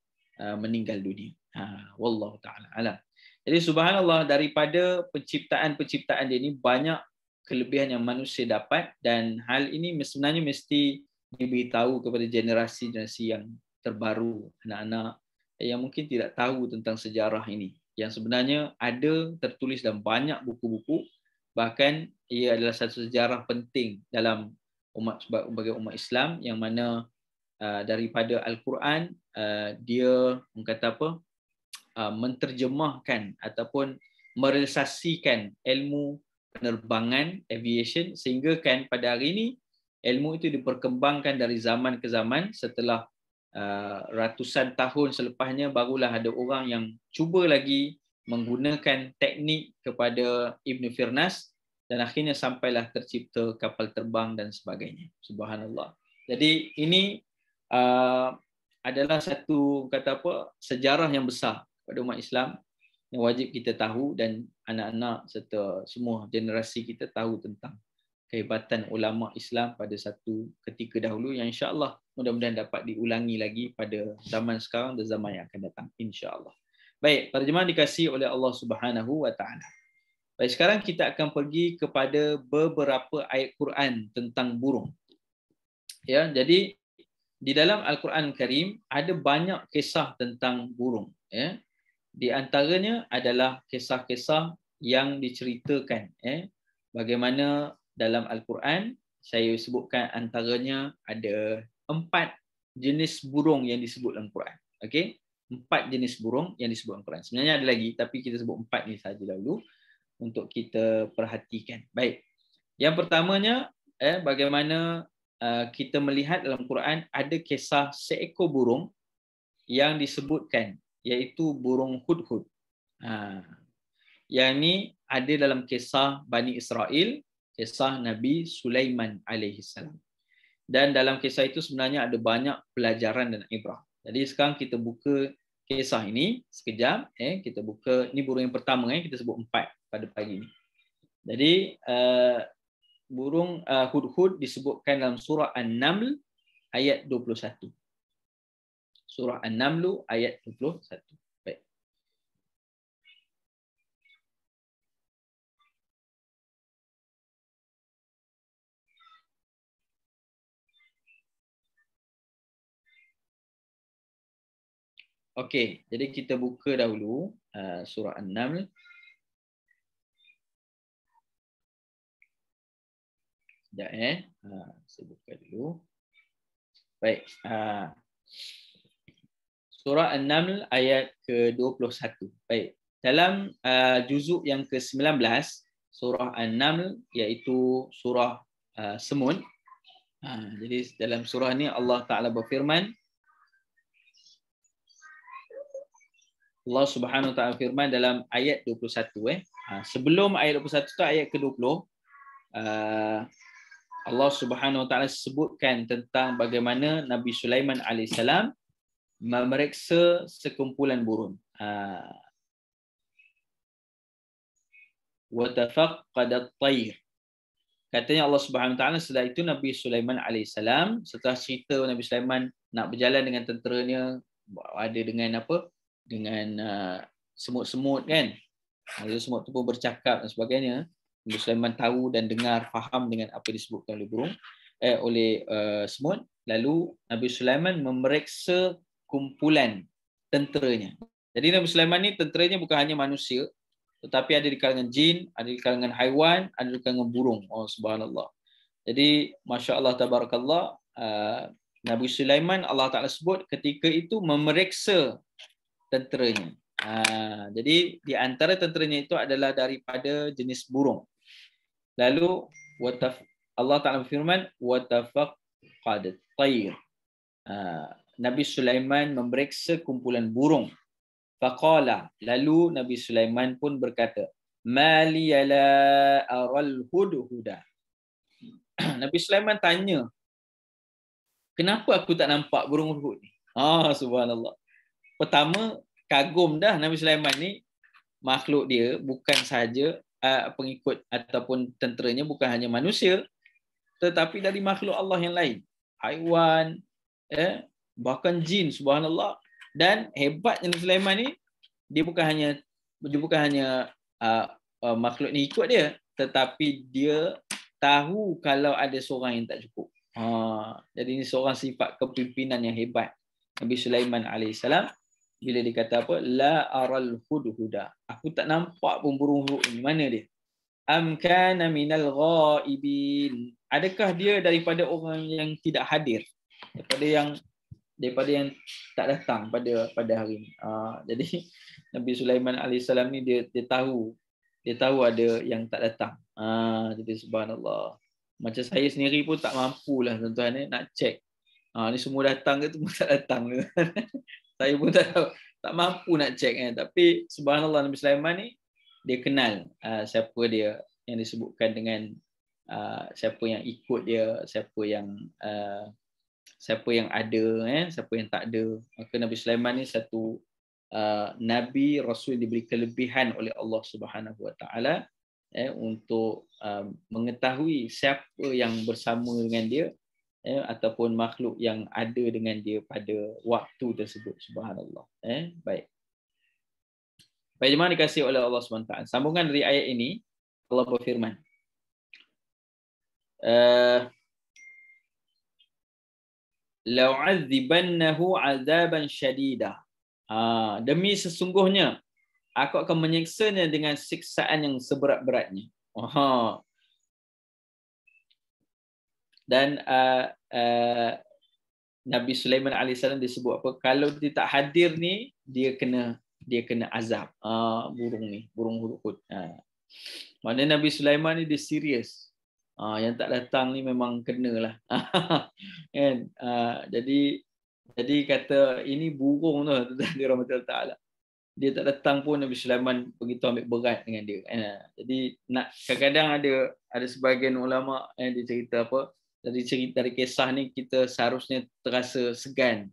meninggal dunia. Wallahu ta'ala alam. Jadi subhanallah, daripada penciptaan dia ni banyak kelebihan yang manusia dapat, dan hal ini sebenarnya mesti diberitahu kepada generasi-generasi yang terbaru, anak-anak yang mungkin tidak tahu tentang sejarah ini, yang sebenarnya ada tertulis dalam banyak buku-buku, bahkan ia adalah satu sejarah penting dalam bagi umat Islam, yang mana daripada Al-Quran dia kata apa, menterjemahkan ataupun merealisasikan ilmu penerbangan aviation, sehingga kan pada hari ini ilmu itu diperkembangkan dari zaman ke zaman. Setelah ratusan tahun selepasnya, barulah ada orang yang cuba lagi menggunakan teknik kepada Ibn Firnas, dan akhirnya sampailah tercipta kapal terbang dan sebagainya. Subhanallah. Jadi ini adalah satu kata apa, sejarah yang besar pada umat Islam yang wajib kita tahu, dan anak-anak serta semua generasi kita tahu tentang kehebatan ulama Islam pada satu ketika dahulu, yang insya-Allah mudah-mudahan dapat diulangi lagi pada zaman sekarang dan zaman yang akan datang, insya-Allah. Baik, para jemaah dikasihi oleh Allah Subhanahu wa taala. Baik, sekarang kita akan pergi kepada beberapa ayat Quran tentang burung. Ya, jadi di dalam Al-Quran Karim ada banyak kisah tentang burung, ya. Di antaranya adalah kisah-kisah yang diceritakan, bagaimana dalam Al-Quran, saya sebutkan antaranya ada 4 jenis burung yang disebut dalam Quran. Okey, 4 jenis burung yang disebut dalam Quran. Sebenarnya ada lagi, tapi kita sebut 4 ni saja dahulu untuk kita perhatikan. Baik, yang pertamanya bagaimana kita melihat dalam Quran ada kisah seekor burung yang disebutkan, iaitu burung hudhud. Yang ni ada dalam kisah Bani Israel, kisah Nabi Sulaiman alaihissalam. Dan dalam kisah itu sebenarnya ada banyak pelajaran dan ibrah. Jadi sekarang kita buka kisah ini sekejap. Kita buka, ini burung yang pertama, kita sebut 4 pada pagi ini. Jadi burung hudhud disebutkan dalam surah An-Naml ayat 21. Surah An-Naml ayat 21. Baik. Okey, jadi kita buka dahulu surah An-Naml. Sekejap saya buka dulu. Baik. Surah An-Naml ayat ke-21. Baik. Dalam juzuk yang ke-19 surah An-Naml iaitu surah Semut. Jadi dalam surah ni Allah Taala berfirman, Allah Subhanahu Wa Taala firman dalam ayat 21 sebelum ayat 21 tu ayat ke-20 Allah Subhanahu Wa Taala sebutkan tentang bagaimana Nabi Sulaiman alaihissalam memeriksa sekumpulan burung. Wa tafaqqada at-tayr. Katanya Allah Subhanahu Wa Taala setelah itu Nabi Sulaiman alaihissalam, setelah cerita Nabi Sulaiman nak berjalan dengan tenteranya, ada dengan apa? Dengan semut-semut kan. Semut tu pun bercakap dan sebagainya. Nabi Sulaiman tahu dan dengar, faham dengan apa disebutkan oleh burung, oleh semut. Lalu Nabi Sulaiman memeriksa kumpulan tenteranya. Jadi Nabi Sulaiman ni tenteranya bukan hanya manusia, tetapi ada di kalangan jin, ada di kalangan haiwan, ada di kalangan burung. Oh subhanallah. Jadi masya-Allah tabarakallah, Nabi Sulaiman Allah Taala sebut ketika itu memeriksa tenteranya. Jadi di antara tenteranya itu adalah daripada jenis burung. Lalu Allah Taala berfirman wa tafaqqadat tayr. Nabi Sulaiman memeriksa kumpulan burung. Faqala, lalu Nabi Sulaiman pun berkata, mali la aral hudhuda. Nabi Sulaiman tanya, kenapa aku tak nampak burung hudhud ni? Subhanallah. Pertama, kagum dah Nabi Sulaiman ni, makhluk dia bukan sahaja pengikut ataupun tenteranya bukan hanya manusia, tetapi dari makhluk Allah yang lain, haiwan, bahkan jin, subhanallah. Dan hebatnya Nabi Sulaiman ni, dia bukan hanya makhluk ni ikut dia, tetapi dia tahu kalau ada seorang yang tak cukup. Jadi ini seorang sifat kepimpinan yang hebat Nabi Sulaiman alaihissalam. Bila dia kata apa? La aral hudhuda. Aku tak nampak pun burung hudhud ni. Mana dia? Am kana minal ghaibin. Adakah dia daripada orang yang tidak hadir? Daripada yang tak datang pada hari ini. Jadi Nabi Sulaiman alaihissalam ni dia tahu ada yang tak datang. Jadi subhanallah. Macam saya sendiri pun tak mampulah tuan-tuan nak check. Ni semua datang ke tu tak datang. Saya pun tak tahu, tak mampu nak check kan. Tapi subhanallah Nabi Sulaiman ni dia kenal siapa dia yang disebutkan dengan siapa yang ikut dia, siapa yang ada, siapa yang tak ada. Maka Nabi Sulaiman ni satu Nabi Rasul diberi kelebihan oleh Allah Subhanahu Wa Taala untuk mengetahui siapa yang bersama dengan dia ataupun makhluk yang ada dengan dia pada waktu tersebut. Subhanallah. Baik. Baik jemaah dikasihi oleh Allah Subhanahu Wa Taala. Sambungan dari ayat ini Allah berfirman. La'adzibannahu 'adzaban syadida. Demi sesungguhnya aku akan menyiksanya dengan siksaan yang seberat-beratnya. Dan Nabi Sulaiman alaihissalam disebut apa? Kalau dia tak hadir ni, dia kena azab. Burung hudhud. Maknanya Nabi Sulaiman ni dia serius. Yang tak datang ni memang kenalah. Kan? Jadi kata ini burung tu dari rahmat Taala. Dia tak datang pun Nabi Sulaiman begitu ambil berat dengan dia. Jadi kadang-kadang ada sebahagian ulama yang dia cerita apa? Dari kisah ni kita seharusnya terasa segan,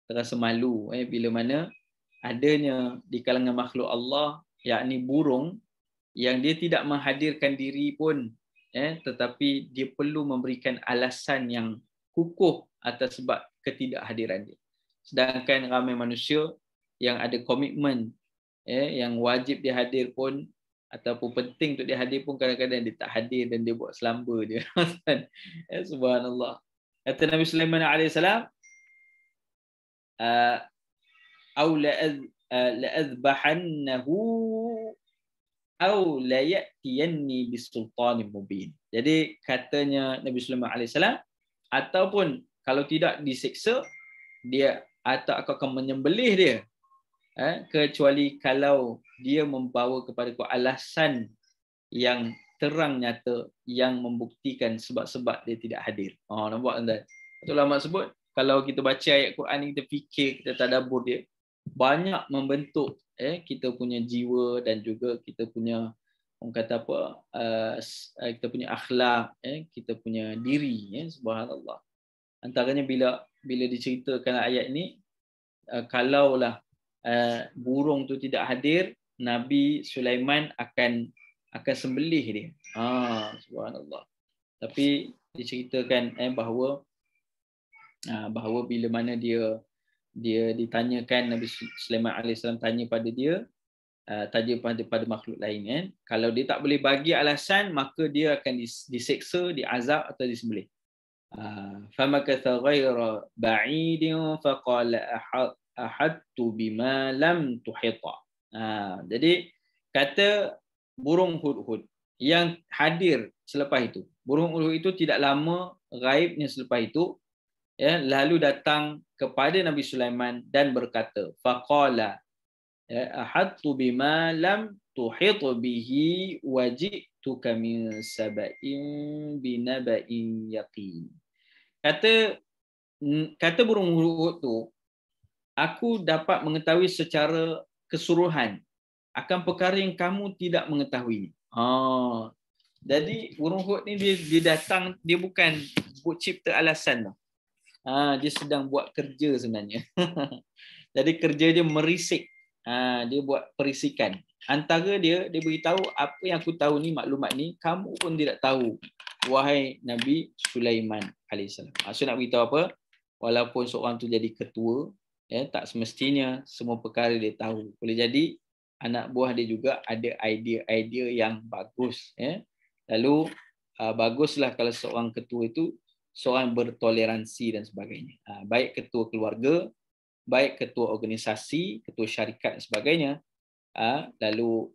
terasa malu bila mana adanya di kalangan makhluk Allah, yakni burung yang dia tidak menghadirkan diri pun, tetapi dia perlu memberikan alasan yang kukuh atas sebab ketidakhadiran dia. Sedangkan ramai manusia yang ada komitmen, yang wajib dia hadir pun ataupun penting untuk dia hadir pun kadang-kadang dia tak hadir dan dia buat selamba dia. Subhanallah. Kata Nabi Sulaiman alaihissalam, au la'azbahannahu au la ya'tiyanni bisultanin mubin. Jadi katanya Nabi Sulaiman alaihissalam, ataupun kalau tidak disiksa, dia atau aku akan menyembelih dia, kecuali kalau dia membawa kepada alasan yang terang nyata yang membuktikan sebab-sebab dia tidak hadir. Nampak tuan? Ulama sebut kalau kita baca ayat Quran ni, kita fikir, kita tadabbur dia, banyak membentuk kita punya jiwa dan juga kita punya, orang kata apa, kita punya akhlak, kita punya diri, subhanallah. Antaranya bila diceritakan ayat ini, kalaulah burung tu tidak hadir, Nabi Sulaiman akan sembelih dia. Subhanallah. Tapi diceritakan bahawa bila mana dia ditanyakan, Nabi Sulaiman alaihissalam tanya pada dia, tanya pada makhluk lain, kan? Kalau dia tak boleh bagi alasan, maka dia akan diseksa, diazab atau disembelih. Famakatha ghaira ba'idin faqala ahadtu bima lam tuhita. Jadi kata burung hudhud yang hadir selepas itu. Burung hudhud itu tidak lama gaibnya selepas itu, lalu datang kepada Nabi Sulaiman dan berkata, faqala ahadtu bima lam tuhit bihi waji'tuka min saba'in binaba'in yaqin. Kata burung hudhud tu, aku dapat mengetahui secara keseluruhan akan perkara yang kamu tidak mengetahui. Jadi burung hudhud ni dia datang, dia bukan buat cipta alasan tau. Dia sedang buat kerja sebenarnya. Jadi kerja dia merisik. Dia buat perisikan. Antara dia beritahu, apa yang aku tahu ni, maklumat ni, kamu pun tidak tahu, wahai Nabi Sulaiman alaihissalam. So nak beritahu apa? Walaupun seorang tu jadi ketua, tak semestinya semua perkara dia tahu. Boleh jadi anak buah dia juga ada idea-idea yang bagus. Lalu baguslah kalau seorang ketua itu seorang bertoleransi dan sebagainya. Baik ketua keluarga, baik ketua organisasi, ketua syarikat dan sebagainya. Lalu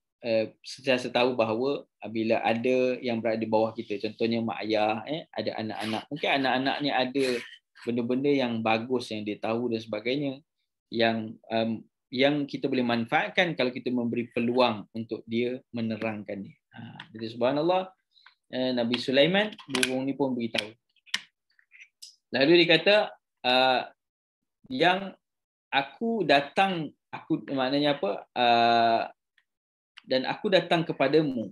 sentiasa tahu bahawa bila ada yang berada di bawah kita, contohnya mak ayah, ada anak-anak, mungkin anak-anak ni ada benda-benda yang bagus yang dia tahu dan sebagainya, yang kita boleh manfaatkan kalau kita memberi peluang untuk dia menerangkan dia. Jadi subhanallah, Nabi Sulaiman, burung ni pun beritahu. Lalu dia kata, yang aku datang, maknanya apa? Dan aku datang kepadamu.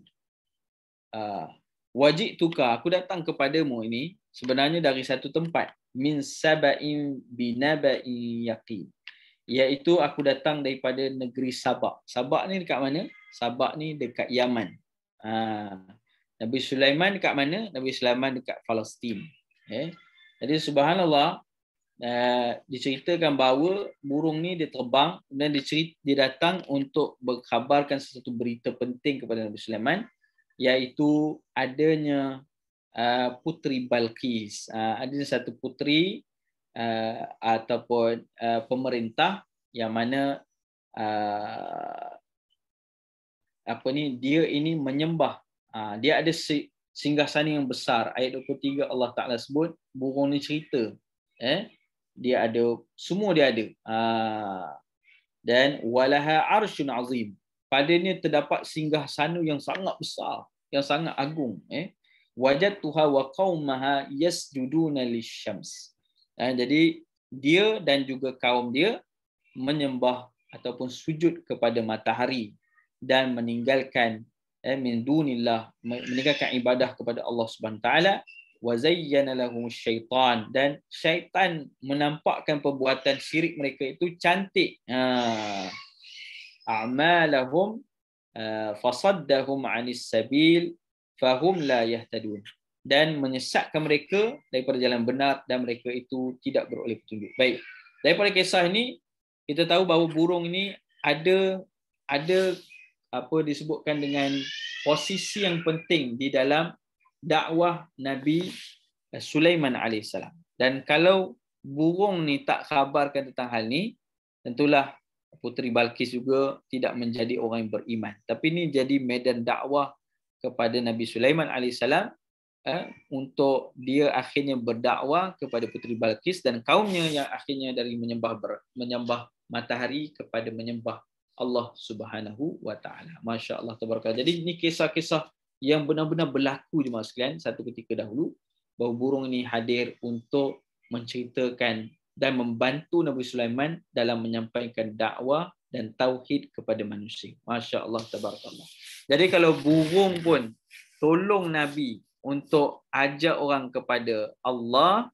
Waji'tuka, aku datang kepadamu ini sebenarnya dari satu tempat. Min saba'in binaba'in yaqin. Iaitu aku datang daripada negeri Sabak. Sabak ni dekat mana? Sabak ni dekat Yaman. Nabi Sulaiman dekat mana? Nabi Sulaiman dekat Palestin. Jadi subhanallah, diceritakan bahawa burung ni dia terbang dan dia datang untuk berkhabarkan sesuatu berita penting kepada Nabi Sulaiman, iaitu adanya puteri Balqis. Ada satu puteri ataupun pemerintah yang mana dia ini menyembah, dia ada singgasana yang besar. Ayat 23 Allah Ta'ala sebut, burung ni cerita, dia ada, semua dia ada. Dan walaha arsyun azim, padanya terdapat singgahsana yang sangat besar, yang sangat agung. Wajadtuha wa qaumaha yasjuduna lisyams. Jadi dia dan juga kaum dia menyembah ataupun sujud kepada matahari dan meninggalkan min dunillah, meninggalkan ibadah kepada Allah Subhanahu taala. Wa zayyana lahum syaitan, dan syaitan menampakkan perbuatan syirik mereka itu cantik. A'malahum fasaddahum 'anis sabil fahum la yahtadun, dan menyesatkan mereka daripada jalan benar dan mereka itu tidak beroleh petunjuk. Baik, daripada kisah ini kita tahu bahawa burung ini ada apa disebutkan dengan posisi yang penting di dalam dakwah Nabi Sulaiman alaihissalam. Dan kalau burung ni tak khabarkan tentang hal ni, tentulah Puteri Balqis juga tidak menjadi orang yang beriman. Tapi ini jadi medan dakwah kepada Nabi Sulaiman alaihissalam untuk dia akhirnya berdakwah kepada Puteri Balqis dan kaumnya yang akhirnya dari menyembah matahari kepada menyembah Allah Subhanahu wa taala. Masya-Allah tabarakallah. Jadi ini kisah-kisah yang benar-benar berlaku jemaah sekalian satu ketika dahulu, bahawa burung ini hadir untuk menceritakan dan membantu Nabi Sulaiman dalam menyampaikan dakwah dan tauhid kepada manusia. Masya-Allah tabarakallah. Jadi kalau burung pun tolong Nabi untuk ajak orang kepada Allah,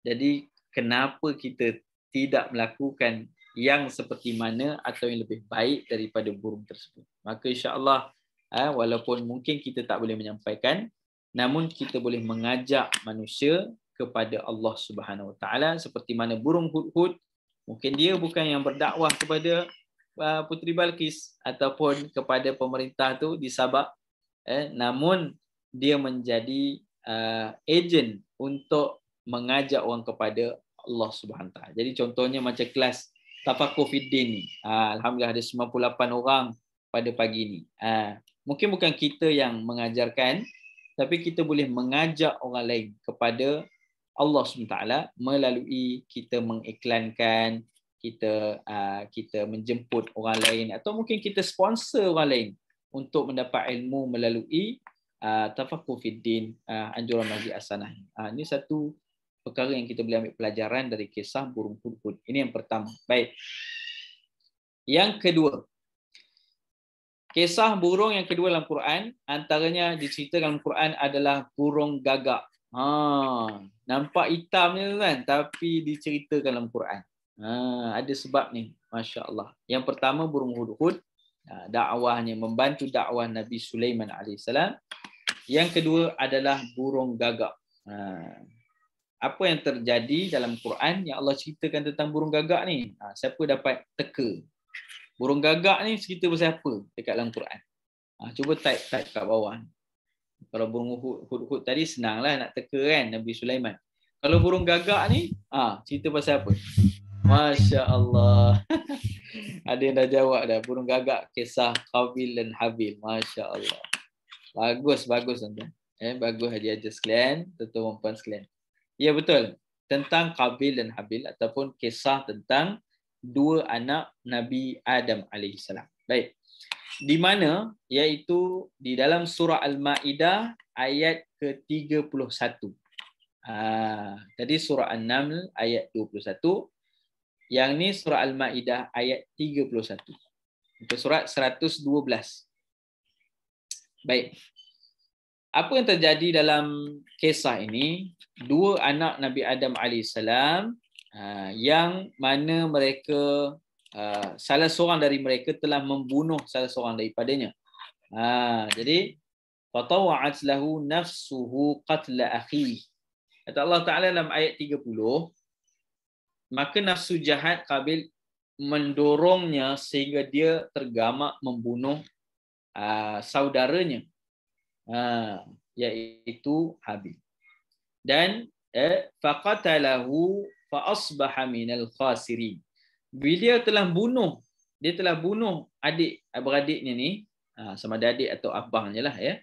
jadi kenapa kita tidak melakukan yang seperti mana atau yang lebih baik daripada burung tersebut? Maka insya-Allah walaupun mungkin kita tak boleh menyampaikan, namun kita boleh mengajak manusia kepada Allah Subhanahu Wa Taala seperti mana burung hudhud, mungkin dia bukan yang berdakwah kepada Puteri Balqis ataupun kepada pemerintah tu di Sabak, namun dia menjadi ejen untuk mengajak orang kepada Allah Subhanahu Wa Taala. Jadi contohnya macam kelas Tafakur Fiddin ni. Alhamdulillah ada 98 orang pada pagi ni. Mungkin bukan kita yang mengajarkan, tapi kita boleh mengajak orang lain kepada Allah SWT melalui kita mengiklankan, kita menjemput orang lain, atau mungkin kita sponsor orang lain untuk mendapat ilmu melalui Tafakur Fiddin, anjuran Masjid As-Sanah. Ini satu perkara yang kita boleh ambil pelajaran dari kisah burung hudhud. Ini yang pertama. Baik. Yang kedua, kisah burung yang kedua dalam Quran, antaranya diceritakan dalam Quran adalah burung gagak. Nampak hitamnya kan, tapi diceritakan dalam Quran. Ada sebab ni, masya-Allah. Yang pertama burung hudhud, dakwahnya membantu dakwah Nabi Sulaiman alaihissalam. Yang kedua adalah burung gagak. Apa yang terjadi dalam Quran yang Allah ceritakan tentang burung gagak ni? Siapa dapat teka? Burung gagak ni cerita pasal apa dekat dalam Quran? Cuba type kat bawah. Kalau burung hudhud tadi senanglah nak teka kan, Nabi Sulaiman. Kalau burung gagak ni, cerita pasal apa? Masya Allah. Ada yang dah jawab dah. Burung gagak kisah Qabil dan Habil. Masya Allah. Bagus tuan-tuan. Bagus hadiah sekalian, tuan-tuan dan puan sekalian. Ya betul. Tentang Qabil dan Habil ataupun kisah tentang dua anak Nabi Adam alaihissalam. Baik. Di mana iaitu di dalam surah Al-Maidah ayat ke-31. Tadi surah An-Naml ayat 21. Yang ni surah Al-Maidah ayat 31. Itu surat 112. Baik. Apa yang terjadi dalam kisah ini? Dua anak Nabi Adam alaihissalam yang mana mereka salah seorang dari mereka telah membunuh salah seorang daripadanya. Jadi fatawa'at lahu nafsuhu qatla akhihi. Kata Allah Taala dalam ayat 30, maka nafsu jahat Qabil mendorongnya sehingga dia tergamak membunuh saudaranya, iaitu Habil. Dan faqatalahu fa asbaha minal khasirin. Bila dia telah bunuh adik-beradiknya ni, sama ada adik atau abangnya lah ya.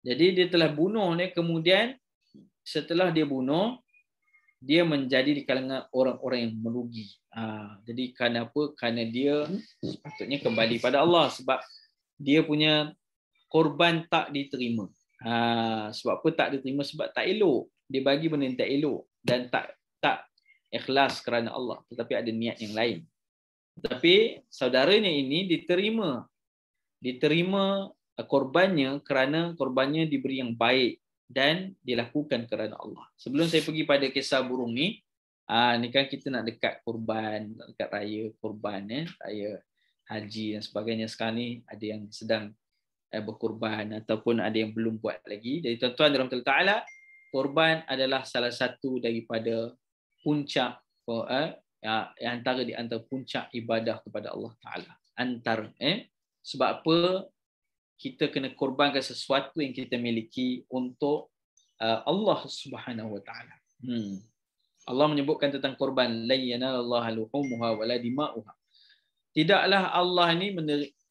Jadi dia telah bunuh dia, kemudian setelah dia bunuh, dia menjadi di kalangan orang-orang yang merugi. Jadi kenapa? Kerana dia sepatutnya kembali pada Allah sebab dia punya korban tak diterima. Sebab apa tak diterima? Sebab tak elok. Dia bagi benda yang tak elok dan tak ikhlas kerana Allah, tetapi ada niat yang lain. Tetapi saudaranya ini diterima korbannya kerana korbannya diberi yang baik dan dilakukan kerana Allah. Sebelum saya pergi pada kisah burung ni, ni kan kita nak dekat korban, nak dekat raya korban, raya haji dan sebagainya. Sekarang ni ada yang sedang berkorban ataupun ada yang belum buat lagi. Jadi tuan-tuan dalam Ta'ala, korban adalah salah satu daripada puncak antara di antara puncak ibadah kepada Allah Ta'ala. Sebab apa? Kita kena korbankan sesuatu yang kita miliki untuk Allah Subhanahu Wa Ta'ala. Allah menyebutkan tentang korban, la yanalallaha luhumuha wala dima'uha. Tidaklah Allah ni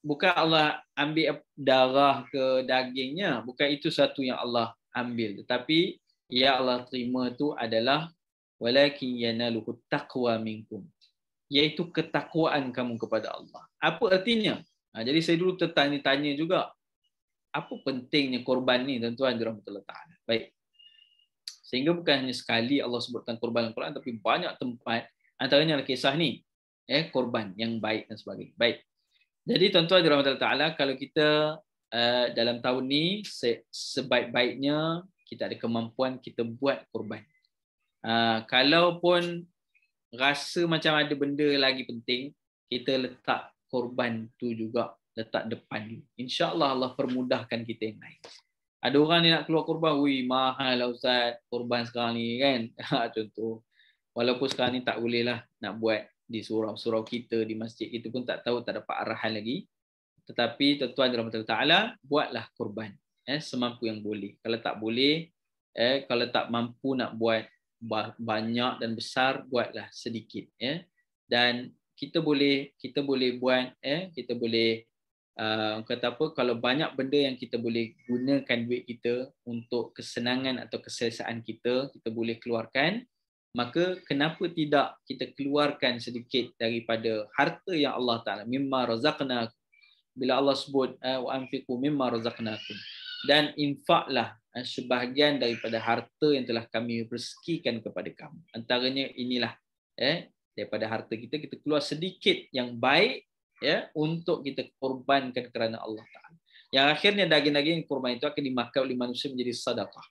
bukan Allah ambil darah ke dagingnya, bukan itu satu yang Allah ambil. Tetapi ya Allah terima tu adalah walakin yanaluhu taqwa minkum, iaitu ketakwaan kamu kepada Allah. Apa artinya? Jadi saya dulu tertanya-tanya juga, apa pentingnya korban ni tuan-tuan dirahmati Allah Ta'ala. Baik. Sehingga bukan hanya sekali Allah sebutkan korban dalam Quran, tapi banyak tempat, antaranya adalah kisah ni, korban yang baik dan sebagainya. Baik. Jadi tuan-tuan dirahmati Allah Ta'ala, kalau kita dalam tahun ni sebaik-baiknya kita ada kemampuan, kita buat korban. Kalaupun rasa macam ada benda lagi penting, kita letak korban tu juga, letak depan. InsyaAllah Allah permudahkan kita yang lain. Ada orang ni nak keluar korban, mahal lah Ustaz korban sekarang ni kan. Contoh. Walaupun sekarang ni tak boleh lah nak buat di surau-surau kita, di masjid kita pun tak tahu, tak dapat arahan lagi. Tetapi tuan-tuan dirahmati Allah Ta'ala, buatlah korban semampu yang boleh. Kalau tak boleh, kalau tak mampu nak buat banyak dan besar, buatlah sedikit. Dan kita boleh buat, kita boleh kata apa, kalau banyak benda yang kita boleh gunakan duit kita untuk kesenangan atau keselesaan kita, kita boleh keluarkan, maka kenapa tidak kita keluarkan sedikit daripada harta yang Allah Ta'ala, mimma razaqnakum. Bila Allah sebut wa anfiqu mimma razaqnakum, dan infaklah sebahagian daripada harta yang telah kami rezekikan kepada kamu. Antaranya inilah daripada harta kita keluar sedikit yang baik untuk kita korbankan kerana Allah Ta'ala. Yang akhirnya daging-daging korban itu akan dimakan oleh manusia menjadi sedekah.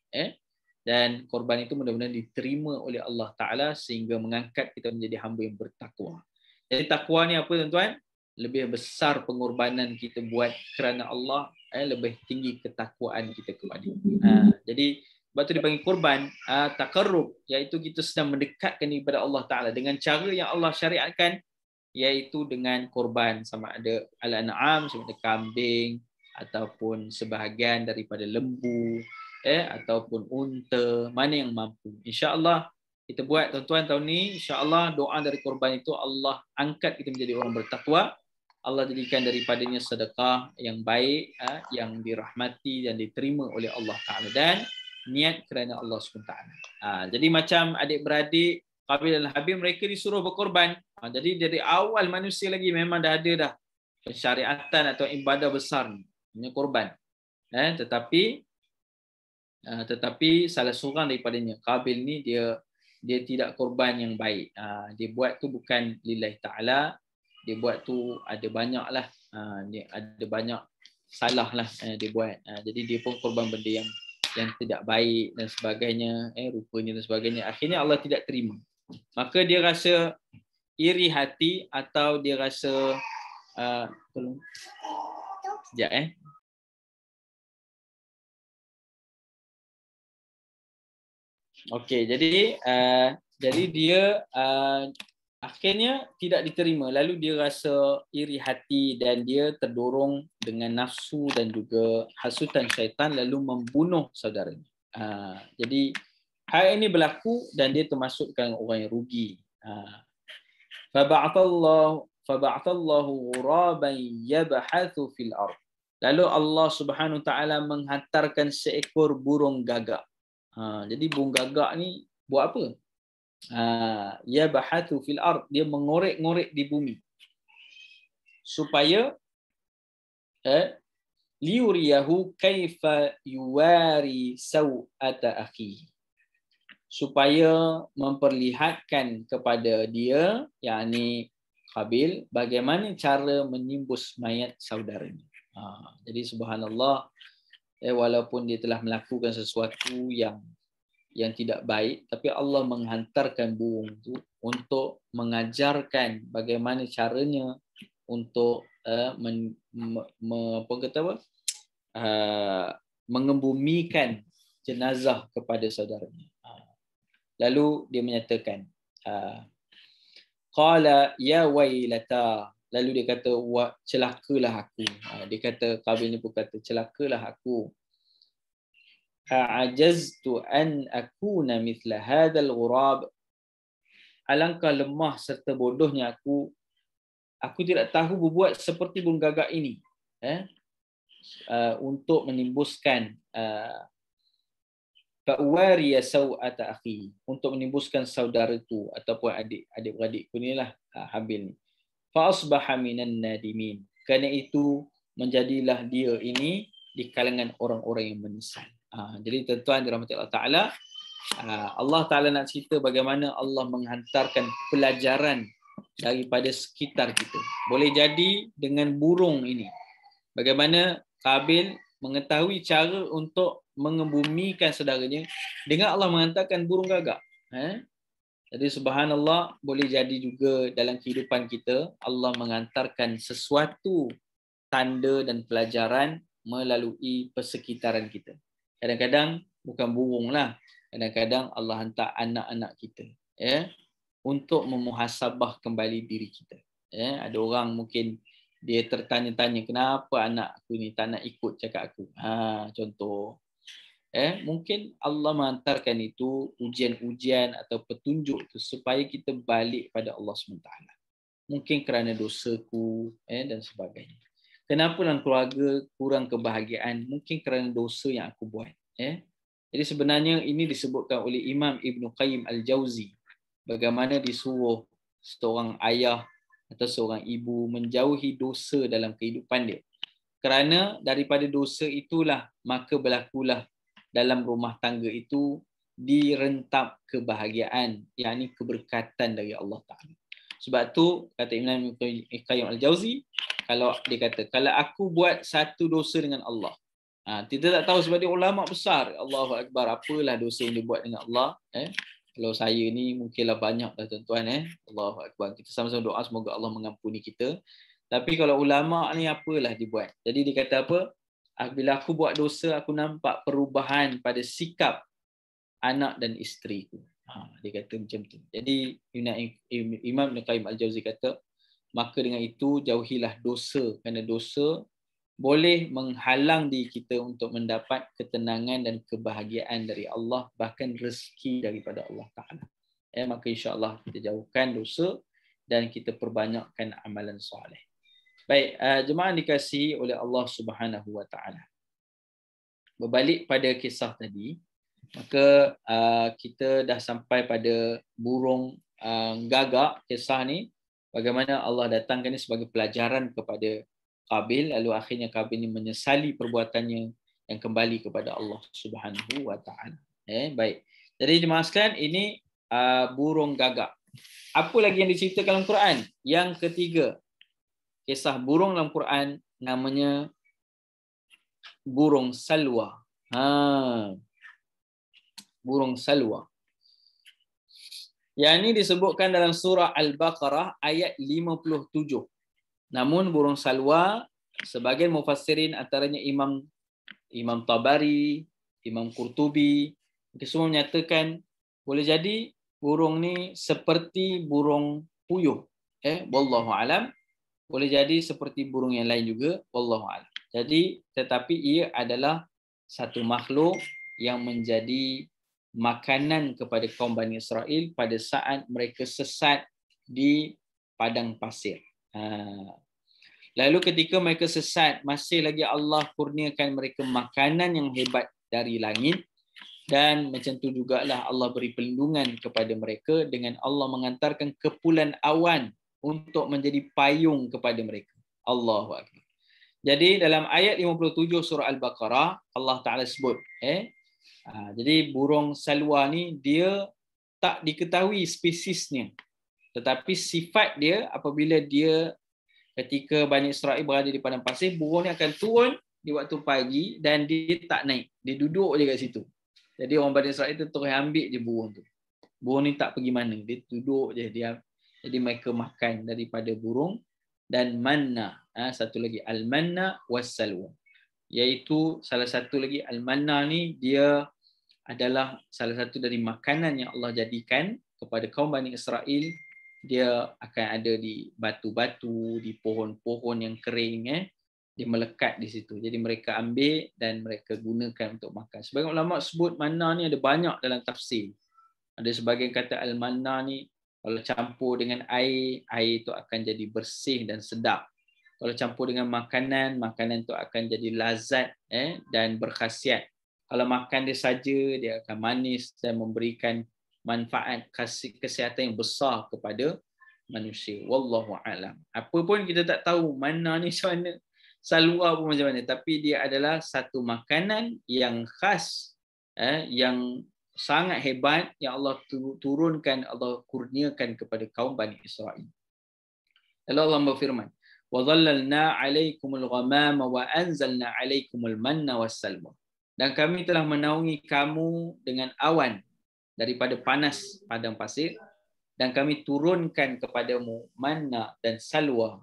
Dan korban itu mudah-mudahan diterima oleh Allah Ta'ala sehingga mengangkat kita menjadi hamba yang bertakwa. Jadi takwa ni apa tuan-tuan? Lebih besar pengorbanan kita buat kerana Allah, lebih tinggi ketakwaan kita kepada. Jadi sebab tu dipanggil korban taqarrub, iaitu kita sedang mendekatkan kepada Allah Ta'ala dengan cara yang Allah syariatkan, iaitu dengan korban, sama ada al-an'am, sama ada kambing, ataupun sebahagian daripada lembu, ataupun unta, mana yang mampu. InsyaAllah kita buat tuan-tuan tahun ni, insyaAllah doa dari korban itu Allah angkat kita menjadi orang bertakwa. Allah jadikan daripadanya sedekah yang baik, yang dirahmati dan diterima oleh Allah Ta'ala, dan niat kerana Allah SWT. Jadi macam adik-beradik Qabil dan Habil, mereka disuruh berkorban. Jadi dari awal manusia lagi memang dah ada dah pensyariatan atau ibadah besar ni, korban. Tetapi salah seorang daripadanya, Qabil ni, dia tidak korban yang baik. Dia buat tu bukan lillahi ta'ala, dia buat tu ada banyak lah, dia ada banyak salah lah dia buat. Jadi dia pun korban benda yang tidak baik dan sebagainya, rupanya dan sebagainya. Akhirnya Allah tidak terima. Maka dia rasa iri hati atau dia rasa tolong sekejap Okey, jadi dia akhirnya tidak diterima. Lalu dia rasa iri hati dan dia terdorong dengan nafsu dan juga hasutan syaitan, lalu membunuh saudaranya. Jadi hal ini berlaku dan dia termasuk kalangan orang yang rugi. Faba'athallahu ghuraban yabhathu fil ard. Lalu Allah Subhanahu wa taala menghantarkan seekor burung gagak. Jadi burung gagak ni buat apa? Yabhathu fil ard, dia mengorek-ngorek di bumi supaya liuriyahu kaifa yuwari sawata akhi, supaya memperlihatkan kepada dia, yakni Qabil, bagaimana cara menimbus mayat saudaranya. Jadi subhanallah, walaupun dia telah melakukan sesuatu yang tidak baik, tapi Allah menghantarkan burung itu untuk mengajarkan bagaimana caranya untuk mengembumikan jenazah kepada saudaranya. Lalu dia menyatakan, qala ya wailata, lalu dia kata, celakalah aku. Dia kata, Qabil ni pun kata, celakalah aku. A'ajaztu an akuna mithla hadzal ghurab, alangkah lemah serta bodohnya aku tidak tahu berbuat seperti burung gagak ini untuk menimbuskan fa'wariya sawata akhi, untuk menimbuskan saudaraku ataupun adik-beradikku ni lah, Habil ni. Fa asbaha minan nadimin, kerana itu menjadilah dia ini di kalangan orang-orang yang menyesal. Jadi tuan-tuan dirahmati Allah Taala, Allah Taala nak cerita bagaimana Allah menghantarkan pelajaran daripada sekitar kita. Boleh jadi dengan burung ini, bagaimana Qabil mengetahui cara untuk mengebumikan saudaranya dengan Allah menghantarkan burung gagak. Jadi subhanallah, boleh jadi juga dalam kehidupan kita Allah menghantarkan sesuatu tanda dan pelajaran melalui persekitaran kita. Kadang-kadang bukan burung lah, kadang-kadang Allah hantar anak-anak kita, untuk memuhasabah kembali diri kita. Ada orang mungkin dia tertanya-tanya, kenapa anak aku ni tak nak ikut cakap aku. Contoh. Mungkin Allah menghantarkan itu ujian-ujian atau petunjuk itu supaya kita balik pada Allah SWT. Mungkin kerana dosaku, dan sebagainya. Kenapa dalam keluarga kurang kebahagiaan? Mungkin kerana dosa yang aku buat. Jadi sebenarnya ini disebutkan oleh Imam Ibn Qayyim Al-Jauzi, bagaimana disuruh seorang ayah atau seorang ibu menjauhi dosa dalam kehidupan dia. Kerana daripada dosa itulah maka berlakulah dalam rumah tangga itu direntap kebahagiaan, yakni keberkatan dari Allah Ta'ala. Sebab tu kata Imam Qayyim Al-Jauzi, kalau dia kata, kalau aku buat satu dosa dengan Allah, kita tak tahu sebab dia ulama besar, Allahu Akbar, apalah dosa yang dia buat dengan Allah. Kalau saya ni mungkinlah banyak dah tuan-tuan. Allahu Akbar. Kita sama-sama doa semoga Allah mengampuni kita. Tapi kalau ulama ni apalah dia buat. Jadi dia kata apa? Bila aku buat dosa, aku nampak perubahan pada sikap anak dan isteriku. Dia kata macam tu. Jadi Imam Ibn Qayyim Al-Jauzi kata, maka dengan itu jauhilah dosa, kerana dosa boleh menghalang diri kita untuk mendapat ketenangan dan kebahagiaan dari Allah, bahkan rezeki daripada Allah Ta'ala. Maka insya-Allah kita jauhkan dosa dan kita perbanyakkan amalan soleh. Baik, jemaah dikasihi oleh Allah Subhanahu Wa Ta'ala. Berbalik pada kisah tadi, maka kita dah sampai pada burung gagak. Kisah ni bagaimana Allah datangkan ini sebagai pelajaran kepada Qabil, lalu akhirnya Qabil ini menyesali perbuatannya yang kembali kepada Allah Subhanahu Wa Ta'ala. Baik. Jadi jemaah sekalian, ini burung gagak. Apa lagi yang diceritakan dalam Quran? Yang ketiga, kisah burung dalam Quran namanya burung salwa. Burung salwa. Yang ini disebutkan dalam surah Al-Baqarah ayat 57. Namun burung salwa, sebagian mufassirin antaranya Imam Tabari, Imam Qurtubi, mereka semua menyatakan boleh jadi burung ni seperti burung puyuh. Wallahu alam. Boleh jadi seperti burung yang lain juga, wallahu alam. Jadi tetapi ia adalah satu makhluk yang menjadi makanan kepada kaum Bani Israel pada saat mereka sesat di padang pasir. Lalu ketika mereka sesat, masih lagi Allah kurniakan mereka makanan yang hebat dari langit, dan macam tu jugalah Allah beri perlindungan kepada mereka dengan Allah mengantarkan kepulan awan untuk menjadi payung kepada mereka. Allahu Akbar. Jadi dalam ayat 57 surah Al-Baqarah, Allah Ta'ala sebut, jadi burung salwa ni dia tak diketahui spesiesnya, tetapi sifat dia apabila dia ketika Bani Israel berada di padang pasir, burung ni akan turun di waktu pagi dan dia tak naik. Dia duduk je kat situ. Jadi orang Bani Israel tu terus ambil je burung tu. Burung ni tak pergi mana. Dia duduk je. Jadi mereka makan daripada burung. Dan manna. Satu lagi. Al-manna was-salwa. Iaitu salah satu lagi al-manna ni dia adalah salah satu dari makanan yang Allah jadikan kepada kaum Bani Israel. Dia akan ada di batu-batu, di pohon-pohon yang kering, dia melekat di situ. Jadi mereka ambil dan mereka gunakan untuk makan. Sebagian ulama sebut manna ni ada banyak dalam tafsir. Ada sebagian kata al-manna ni kalau campur dengan air, air itu akan jadi bersih dan sedap. Kalau campur dengan makanan, makanan itu akan jadi lazat dan berkhasiat. Kalau makan dia saja, dia akan manis dan memberikan manfaat kesihatan yang besar kepada manusia. Wallahu a'lam. Apa pun kita tak tahu mana ni macam mana, salwa pun macam mana, tapi dia adalah satu makanan yang khas, yang sangat hebat yang Allah turunkan, Allah kurniakan kepada kaum Bani Israel. Lalu Allah berfirman, wa dhallalna 'alaikumul ghamama wa anzalna 'alaikumul manna wassalwa. Dan kami telah menaungi kamu dengan awan daripada panas padang pasir, dan kami turunkan kepadamu manna dan salwa.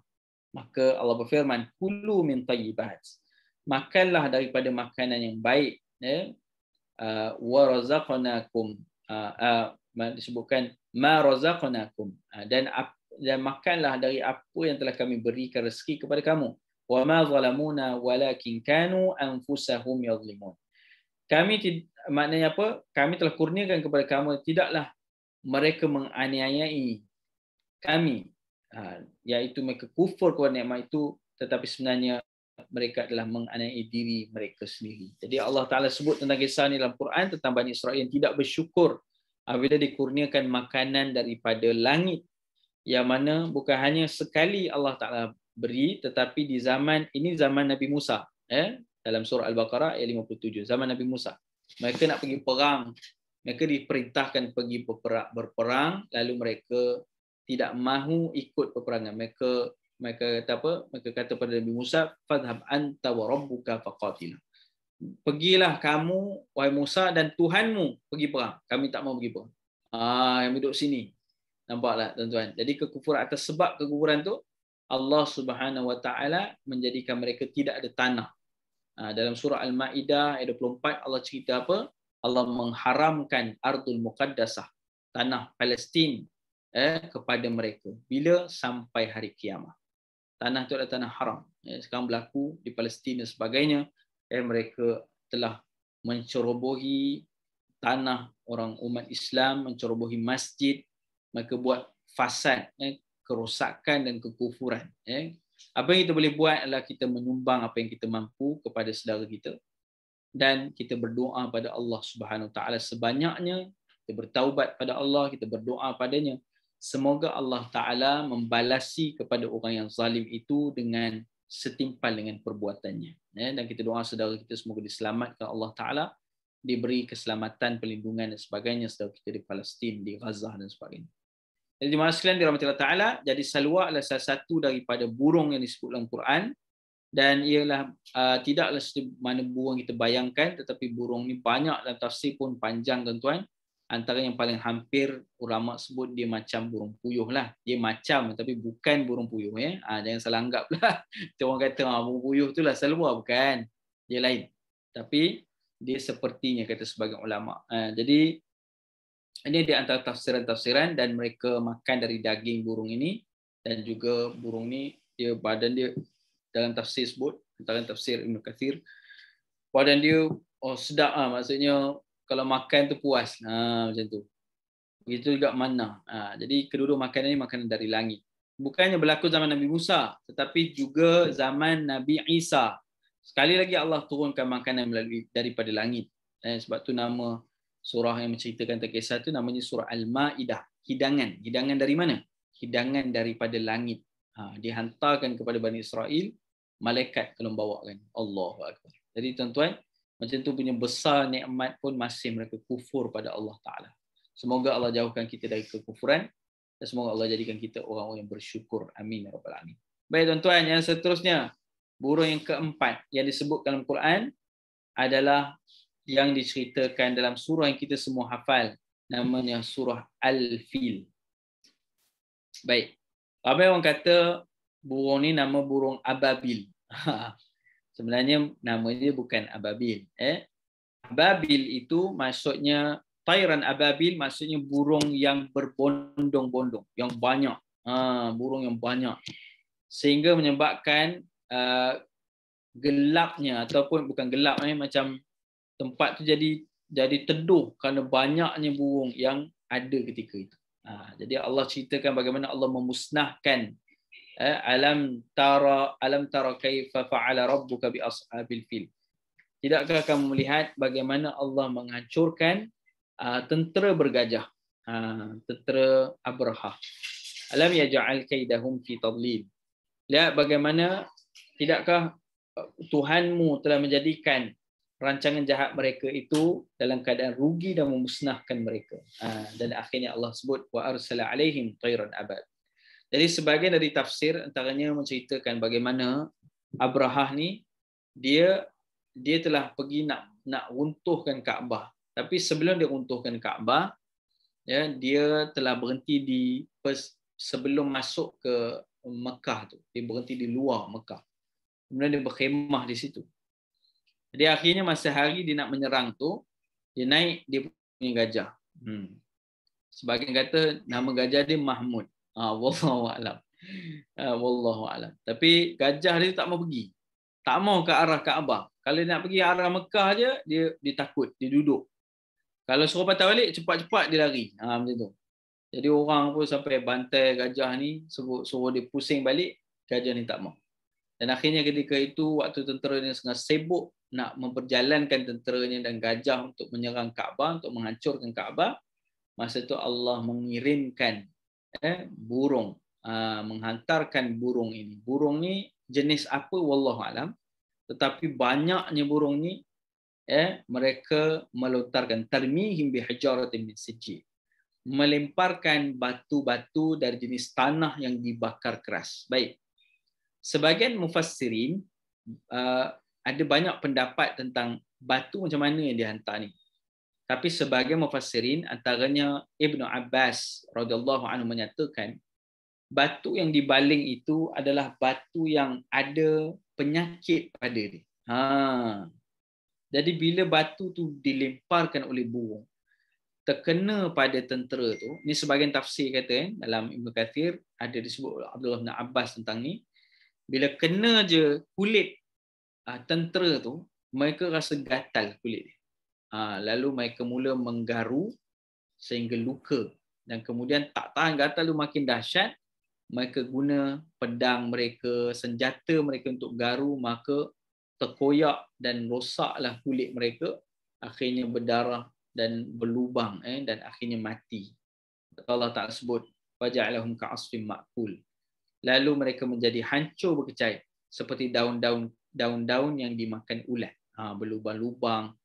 Maka Allah berfirman, kulu min tayyibat, makanlah daripada makanan yang baik, wa razaqnakum, disebutkan ma razaqnakum, dan makanlah dari apa yang telah kami berikan rezeki kepada kamu. Wa ma zalamuna walakin kanu anfusahum yadhlimun. Kami maknanya apa? Kami telah kurniakan kepada kamu, tidaklah mereka menganiayai kami, iaitu mereka kufur kepada nikmat itu, tetapi sebenarnya mereka adalah menganiayai diri mereka sendiri. Jadi Allah Ta'ala sebut tentang kisah ini dalam Quran tentang Bani Israel yang tidak bersyukur apabila dikurniakan makanan daripada langit, yang mana bukan hanya sekali Allah Ta'ala beri, tetapi di zaman ini, zaman Nabi Musa, dalam surah Al-Baqarah ayat 57, zaman Nabi Musa. Mereka nak pergi perang, mereka diperintahkan pergi berperang, lalu mereka tidak mahu ikut peperangan. Mereka kata apa? Mereka kata pada Nabi Musa, fadhhab anta wa rabbuka faqatila. Pergilah kamu wahai Musa dan Tuhanmu pergi perang. Kami tak mau pergi perang. Yang duduk sini. Nampaklah tuan-tuan. Jadi kekufuran, atas sebab kekufuran tu, Allah Subhanahu wa taala menjadikan mereka tidak ada tanah. Dalam surah Al-Maidah ayat 24 Allah cerita apa? Allah mengharamkan Ardul Muqaddasah, tanah Palestin, kepada mereka bila sampai hari kiamat. Tanah itu adalah tanah haram. Sekarang berlaku di Palestin dan sebagainya. Mereka telah mencerobohi tanah orang umat Islam, mencerobohi masjid, mereka buat fasad, kerosakan dan kekufuran. Apa yang kita boleh buat adalah kita menyumbang apa yang kita mampu kepada saudara kita, dan kita berdoa pada Allah Subhanahu Wa Taala sebanyaknya, kita bertaubat pada Allah, kita berdoa padanya. Semoga Allah Ta'ala membalasi kepada orang yang zalim itu dengan setimpal dengan perbuatannya. Dan kita doa saudara kita semoga diselamatkan Allah Ta'ala, diberi keselamatan, perlindungan dan sebagainya saudara kita di Palestin, di Gaza dan sebagainya. Jadi jemaah sekalian dirahmati Allah Ta'ala, jadi salwa adalah salah satu daripada burung yang disebut dalam Quran, dan ialah tidaklah mana burung kita bayangkan, tetapi burung ni banyak dalam tafsir pun panjang tuan-tuan. Antara yang paling hampir ulama sebut dia macam burung puyuh lah. Dia macam tapi bukan burung puyuh. Jangan salah anggap lah. Orang kata burung puyuh tu lah salwa, bukan. Dia lain. Tapi dia sepertinya kata sebagian ulama. Jadi ini di antara tafsiran-tafsiran, dan mereka makan dari daging burung ini, dan juga burung ni dia badan dia dalam tafsir sebut, dalam tafsir Ibn Kathir, badan dia sedap, maksudnya kalau makan tu puas, macam tu. Begitu juga manna. Jadi kedua-dua makanan ini makanan dari langit. Bukannya berlaku zaman Nabi Musa, tetapi juga zaman Nabi Isa. Sekali lagi Allah turunkan makanan melalui daripada langit. Sebab tu nama surah yang menceritakan tentang kisah tu namanya surah Al-Maidah. Hidangan. Hidangan dari mana? Hidangan daripada langit. Dihantarkan kepada Bani Israel, malaikat kalau membawakan. Allahu Akbar. Jadi tuan-tuan, macam tu punya besar nikmat pun masih mereka kufur pada Allah Ta'ala. Semoga Allah jauhkan kita dari kekufuran, dan semoga Allah jadikan kita orang-orang yang bersyukur. Amin ya rabbal alamin. Baik tuan-tuan, yang seterusnya, burung yang keempat yang disebut dalam Quran adalah yang diceritakan dalam surah yang kita semua hafal, namanya surah Al-Fil. Baik. Ramai orang kata burung ni nama burung ababil. Sebenarnya nama dia bukan ababil. Ababil itu maksudnya, tayran ababil maksudnya burung yang berbondong-bondong, yang banyak. Burung yang banyak. Sehingga menyebabkan gelapnya, ataupun bukan gelap, macam tempat tu jadi teduh kerana banyaknya burung yang ada ketika itu. Jadi Allah ceritakan bagaimana Allah memusnahkan alam tara kaifa fa'ala rabbuka bi ashabil fil. Tidakkah kamu melihat bagaimana Allah menghancurkan tentera bergajah, tentera Abraha? Alam yaj'al kaidahum fi tadlil. Lihat bagaimana, tidakkah Tuhanmu telah menjadikan rancangan jahat mereka itu dalam keadaan rugi dan memusnahkan mereka. Dan akhirnya Allah sebut wa arsala alaihim tayran abad. Jadi sebahagian dari tafsir antaranya menceritakan bagaimana Abrahah ni dia telah pergi nak runtuhkan Kaabah. Tapi sebelum dia runtuhkan Kaabah, ya, dia telah berhenti sebelum masuk ke Mekah tu. Dia berhenti di luar Mekah. Kemudian dia berkhemah di situ. Jadi akhirnya masa hari dia nak menyerang tu, dia naik dia punya gajah. Sebagian kata nama gajah dia Mahmud. Wallahu a'lam. Wallahu a'lam. Tapi gajah dia tak mau pergi. Tak mau ke arah Kaabah. Kalau nak pergi arah Mekah je, dia takut, dia duduk. Kalau suruh patah balik, cepat-cepat dia lari. Macam tu. Jadi orang pun sampai bantai gajah ni, suruh dia pusing balik, gajah ni tak mau. Dan akhirnya ketika itu, waktu tentera ni sangat sibuk nak memperjalankan tenteranya dan gajah untuk menyerang Kaabah, untuk menghancurkan Kaabah, masa itu Allah mengirimkan burung, menghantarkan burung ini. Burung ni jenis apa wallahu alam, tetapi banyaknya burung ni mereka melontarkan tarmihim bihijaratin min sijil, melemparkan batu-batu dari jenis tanah yang dibakar keras. Baik. Sebagian mufassirin ada banyak pendapat tentang batu macam mana yang dihantar ni. Tapi sebagian mufassirin antaranya Ibnu Abbas radhiyallahu anhu menyatakan batu yang dibaling itu adalah batu yang ada penyakit pada dia. Jadi bila batu tu dilemparkan oleh burung, terkena pada tentera tu, ni sebagian tafsir kata dalam Ibnu Katsir ada disebut Abdullah bin Abbas tentang ni, bila kena je kulit tentera tu, mereka rasa gatal kulit dia. Lalu mereka mula menggaru sehingga luka, dan kemudian tak tahan gatal tu makin dahsyat, mereka guna pedang mereka, senjata mereka untuk garu, maka terkoyak dan rosaklah kulit mereka, akhirnya berdarah dan berlubang dan akhirnya mati. Allah Ta'ala sebut waja'alahum ka'asfin ma'kul. Lalu mereka menjadi hancur berkecai seperti daun-daun yang dimakan ulat, berlubang-lubang,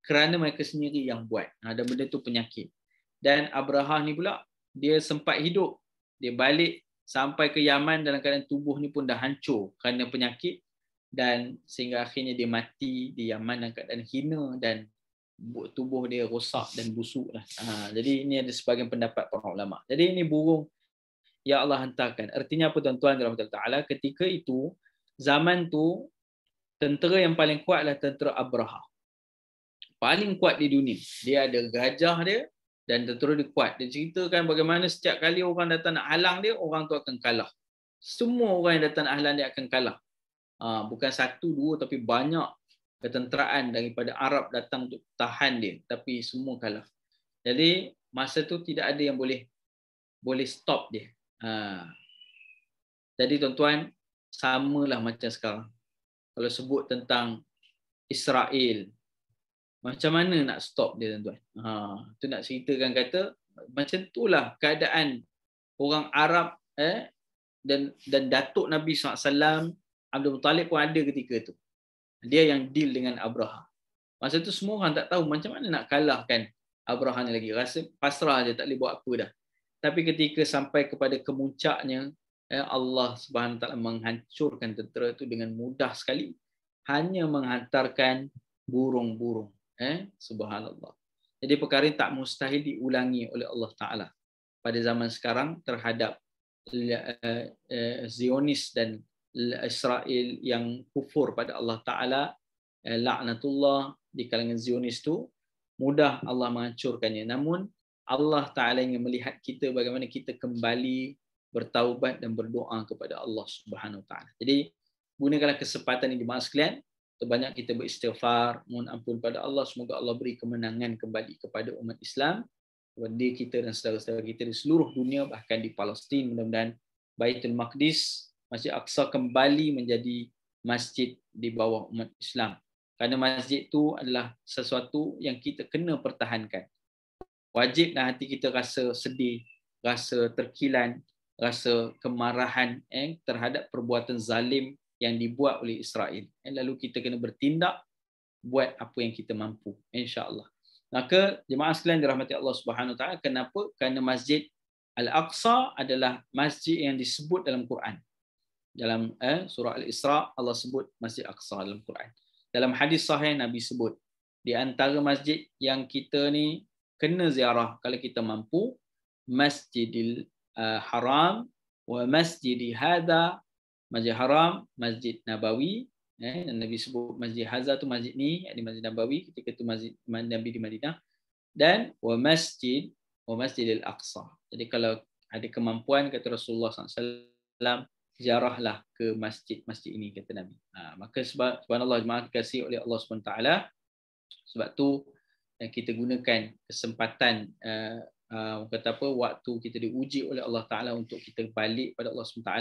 kerana mereka sendiri yang buat. Dan benda tu penyakit. Dan Abraha ni pula, dia sempat hidup, dia balik sampai ke Yaman dalam keadaan tubuh ni pun dah hancur kerana penyakit, dan sehingga akhirnya dia mati di Yaman dalam keadaan hina dan tubuh dia rosak dan busuk lah. Jadi ini ada sebagian pendapat para ulama. Jadi ini burung yang Allah hantarkan. Artinya apa tuan-tuan rahmatullahi taala, ketika itu zaman tu tentera yang paling kuat adalah tentera Abraha. Paling kuat di dunia. Dia ada gajah dia dan tentera dia kuat. Dia ceritakan bagaimana setiap kali orang datang nak halang dia, orang tu akan kalah. Semua orang yang datang nak halang dia akan kalah. Bukan satu, dua, tapi banyak ketenteraan daripada Arab datang untuk tahan dia, tapi semua kalah. Jadi masa tu tidak ada yang boleh stop dia. Jadi tuan-tuan, samalah macam sekarang. Kalau sebut tentang Israel, macam mana nak stop dia tuan-tuan? Tu nak ceritakan kata macam itulah keadaan orang Arab dan datuk Nabi SAW Abdul Muttalib pun ada ketika tu. Dia yang deal dengan Abraha. Masa tu semua orang tak tahu macam mana nak kalahkan Abraha ni lagi. Rasa pasrah je, tak boleh buat apa dah. Tapi ketika sampai kepada kemuncaknya, Allah Subhanahu Wa Taala menghancurkan tentera itu dengan mudah sekali. Hanya menghantarkan burung-burung. Subhanallah. Jadi perkara ini tak mustahil diulangi oleh Allah Ta'ala pada zaman sekarang terhadap Zionis dan Israel yang kufur pada Allah Ta'ala, laknatullah di kalangan Zionis tu, mudah Allah menghancurkannya. Namun Allah Ta'ala ingin melihat kita bagaimana kita kembali bertaubat dan berdoa kepada Allah Subhanahu Wa Ta'ala. Jadi gunakanlah kesempatan ini jemaah sekalian, terbanyak kita beristighfar, mohon ampun pada Allah, semoga Allah beri kemenangan kembali kepada umat Islam, kepada kita dan saudara-saudara kita di seluruh dunia, bahkan di Palestin. Mudah-mudahan Baitul Maqdis, Masjid Aqsa kembali menjadi masjid di bawah umat Islam. Kerana masjid tu adalah sesuatu yang kita kena pertahankan. Wajiblah hati kita rasa sedih, rasa terkilan, rasa kemarahan terhadap perbuatan zalim yang dibuat oleh Israel. Lalu kita kena bertindak, buat apa yang kita mampu, insya-Allah. Maka jemaah sekalian dirahmati Allah Subhanahu Wa Taala, kenapa? Kerana Masjid Al-Aqsa adalah masjid yang disebut dalam Quran. Dalam surah Al-Isra Allah sebut Masjid Aqsa dalam Quran. Dalam hadis sahih Nabi sebut di antara masjid yang kita ni kena ziarah kalau kita mampu, Masjidil Haram wa Masjidi Hadza, Masjid Haram, Masjid Nabawi. Nabi sebut Masjid Hadza tu masjid ni, yakni Masjid Nabawi ketika tu masjid Nabi di Madinah, dan wa Masjidil Aqsa. Jadi kalau ada kemampuan, kata Rasulullah SAW, ziarahlah ke masjid-masjid ini, kata Nabi. Maka subhanallah, jemaah dikasihi oleh Allah SWT, sebab tu kita gunakan kesempatan kata apa, waktu kita diuji oleh Allah Ta'ala untuk kita balik pada Allah SWT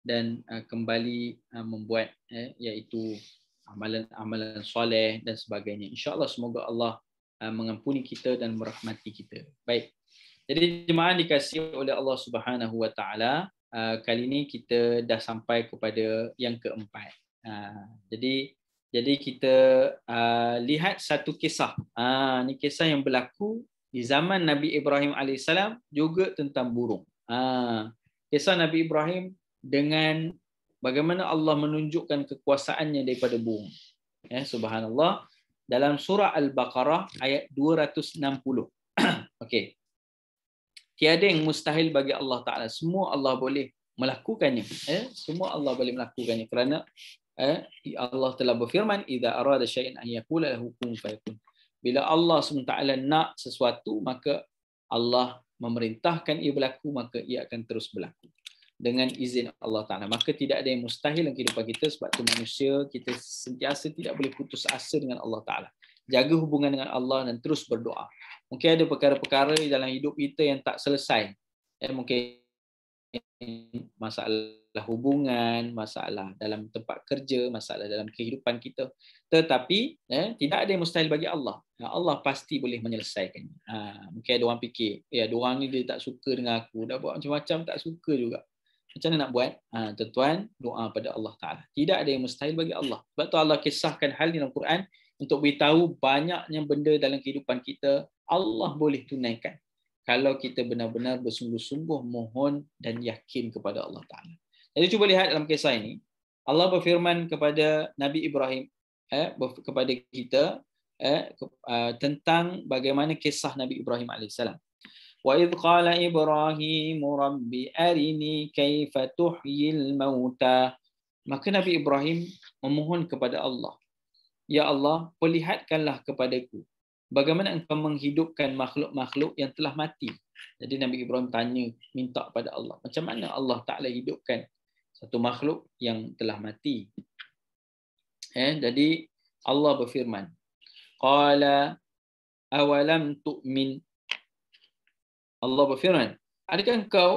dan kembali membuat iaitu amalan-amalan soleh dan sebagainya. InsyaAllah semoga Allah mengampuni kita dan merahmati kita. Baik. Jadi jemaah dikasihi oleh Allah Subhanahu Wa Ta'ala, kali ini kita dah sampai kepada yang keempat. Jadi kita lihat satu kisah. Ini kisah yang berlaku di zaman Nabi Ibrahim AS, juga tentang burung. Kisah Nabi Ibrahim dengan bagaimana Allah menunjukkan kekuasaannya daripada burung. Subhanallah. Dalam surah Al-Baqarah ayat 260. Okey. Tiada yang mustahil bagi Allah Ta'ala. Semua Allah boleh melakukannya. Semua Allah boleh melakukannya. Kerana Allah telah berfirman, "Idza arada syai'an an yaqula lahu kun fayakun." Bila Allah SWT nak sesuatu, maka Allah memerintahkan ia berlaku, maka ia akan terus berlaku dengan izin Allah Ta'ala. Maka tidak ada yang mustahil dalam kehidupan kita. Sebab tu manusia, kita sentiasa tidak boleh putus asa dengan Allah Ta'ala. Jaga hubungan dengan Allah dan terus berdoa. Mungkin ada perkara-perkara dalam hidup kita yang tak selesai. Mungkin masalah hubungan, masalah dalam tempat kerja, masalah dalam kehidupan kita. Tetapi tidak ada yang mustahil bagi Allah. Allah pasti boleh menyelesaikannya. Mungkin ada orang fikir, diorang ni dia tak suka dengan aku, dah buat macam-macam tak suka juga. Macam mana nak buat? Tuan-tuan, doa pada Allah Ta'ala. Tidak ada yang mustahil bagi Allah. Sebab tu Allah kisahkan hal ini dalam Quran untuk beritahu banyaknya benda dalam kehidupan kita Allah boleh tunaikan kalau kita benar-benar bersungguh-sungguh mohon dan yakin kepada Allah Ta'ala. Jadi cuba lihat dalam kisah ini, Allah berfirman kepada Nabi Ibrahim, kepada kita tentang bagaimana kisah Nabi Ibrahim AS. Wa idh qala Ibrahim rabbi arini kaifa tuhyil mauta. Maka Nabi Ibrahim memohon kepada Allah, ya Allah, perlihatkanlah kepadaku bagaimana engkau menghidupkan makhluk-makhluk yang telah mati. Jadi Nabi Ibrahim tanya, minta pada Allah, macam mana Allah Ta'ala hidupkan satu makhluk yang telah mati. Jadi Allah berfirman, qala awalam tu'min. Allah berfirman, adakah engkau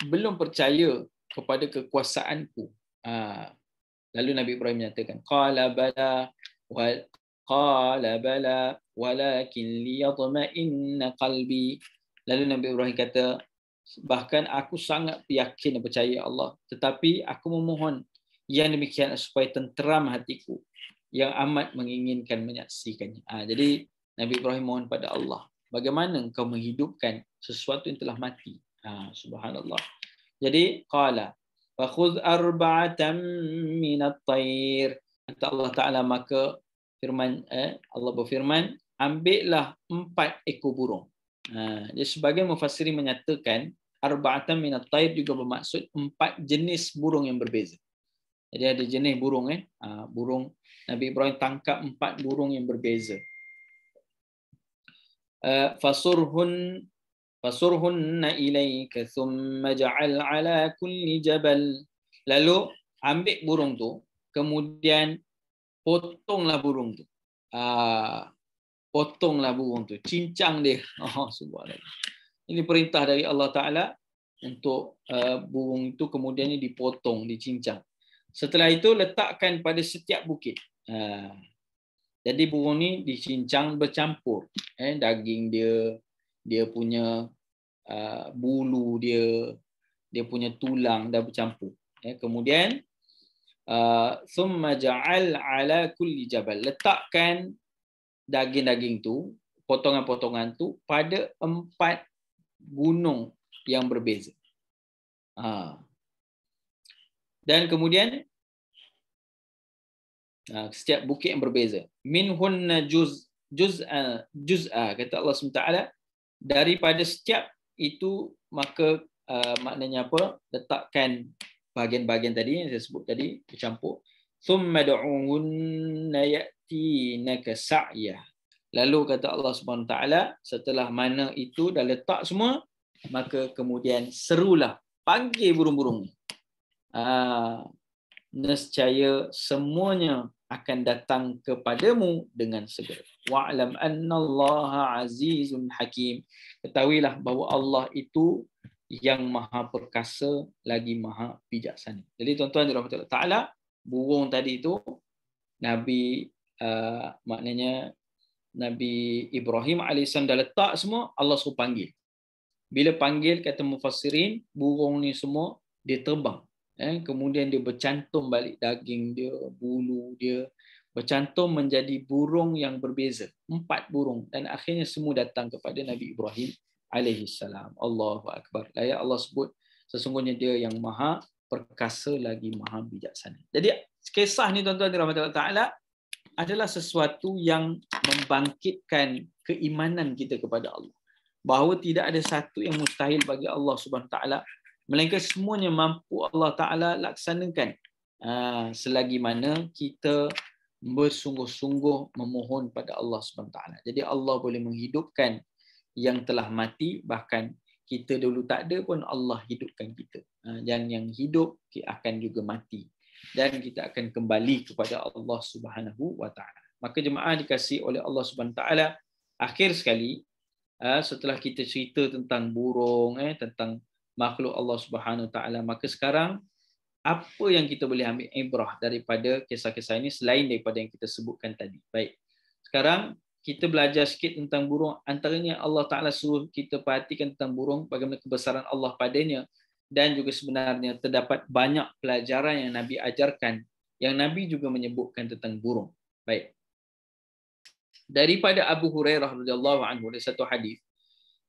belum percaya kepada kekuasaanku? Lalu Nabi Ibrahim menyatakan, qala bala walakin liyatma'inna qalbi. Lalu Nabi Ibrahim kata, bahkan aku sangat yakin dan percaya Allah, tetapi aku memohon yang demikian supaya tenteram hatiku yang amat menginginkan menyaksikannya. Jadi Nabi Ibrahim mohon pada Allah, bagaimana engkau menghidupkan sesuatu yang telah mati? Subhanallah. Jadi qala fa khudh arba'atan minat tayr. Kata Allah Ta'ala, maka Allah berfirman, ambillah 4 ekor burung. Jadi sebagian mufassirin menyatakan arba'atan minat tayr juga bermaksud 4 jenis burung yang berbeza. Jadi ada jenis burung burung Nabi Ibrahim tangkap 4 burung yang berbeza. Fasurhunna ilaika thumma ja'al ala kulli jabal. Lalu ambil burung tu, kemudian potonglah burung tu. Potonglah burung tu, cincang dia. Subhanallah. Ini perintah dari Allah Ta'ala untuk burung itu kemudian dipotong, dicincang. Setelah itu letakkan pada setiap bukit. Jadi burung ni dicincang bercampur. Daging dia, dia punya bulu dia, dia punya tulang dah bercampur. Kemudian summa ja'al ala kulli jabal, letakkan daging-daging tu, potongan-potongan tu pada 4 gunung yang berbeza. Dan kemudian setiap bukit yang berbeza. Minhunna juz'a, kata Allah SWT, daripada setiap itu maka maknanya apa? Letakkan bahagian-bahagian tadi yang saya sebut tadi bercampur. Thumma da'unna ya'tinaka sa'yah. Lalu kata Allah SWT, setelah mana itu dah letak semua, maka kemudian serulah, panggil burung-burung ni. Nescaya semuanya akan datang kepadamu dengan segera. Wa'lam annallaha azizun hakim. Ketahuilah bahawa Allah itu yang maha perkasa lagi maha bijaksana. Jadi tuan-tuan dirahmati Allah Ta'ala, burung tadi itu Nabi maknanya Nabi Ibrahim AS dah letak semua, Allah suruh panggil. Bila panggil, kata mufassirin, burung ni semua dia terbang. Kemudian dia bercantum balik daging dia, bulu dia, bercantum menjadi burung yang berbeza. 4 burung. Dan akhirnya semua datang kepada Nabi Ibrahim alaihissalam. Allahu Akbar. Layak Allah sebut, sesungguhnya dia yang maha perkasa lagi maha bijaksana. Jadi kisah ni tuan-tuan dirahmati Allah Ta'ala adalah sesuatu yang membangkitkan keimanan kita kepada Allah. Bahawa tidak ada satu yang mustahil bagi Allah Subhanahu Wa Taala, melainkan semuanya mampu Allah Ta'ala laksanakan selagi mana kita bersungguh-sungguh memohon pada Allah Subhanahu Wa Taala. Jadi Allah boleh menghidupkan yang telah mati, bahkan kita dulu tak ada pun Allah hidupkan kita. Yang hidup akan juga mati. Dan kita akan kembali kepada Allah Subhanahu Wa Taala. Maka jemaah dikasihi oleh Allah Subhanahu Wa Taala, akhir sekali setelah kita cerita tentang burung, tentang makhluk Allah Subhanahu Wa Taala, maka sekarang apa yang kita boleh ambil ibrah daripada kisah-kisah ini selain daripada yang kita sebutkan tadi? Baik. Sekarang kita belajar sikit tentang burung. Antaranya Allah Ta'ala suruh kita perhatikan tentang burung, bagaimana kebesaran Allah padanya. Dan juga sebenarnya terdapat banyak pelajaran yang Nabi ajarkan, yang Nabi juga menyebutkan tentang burung. Baik. Daripada Abu Hurairah radhiyallahu anhu, ada satu hadis,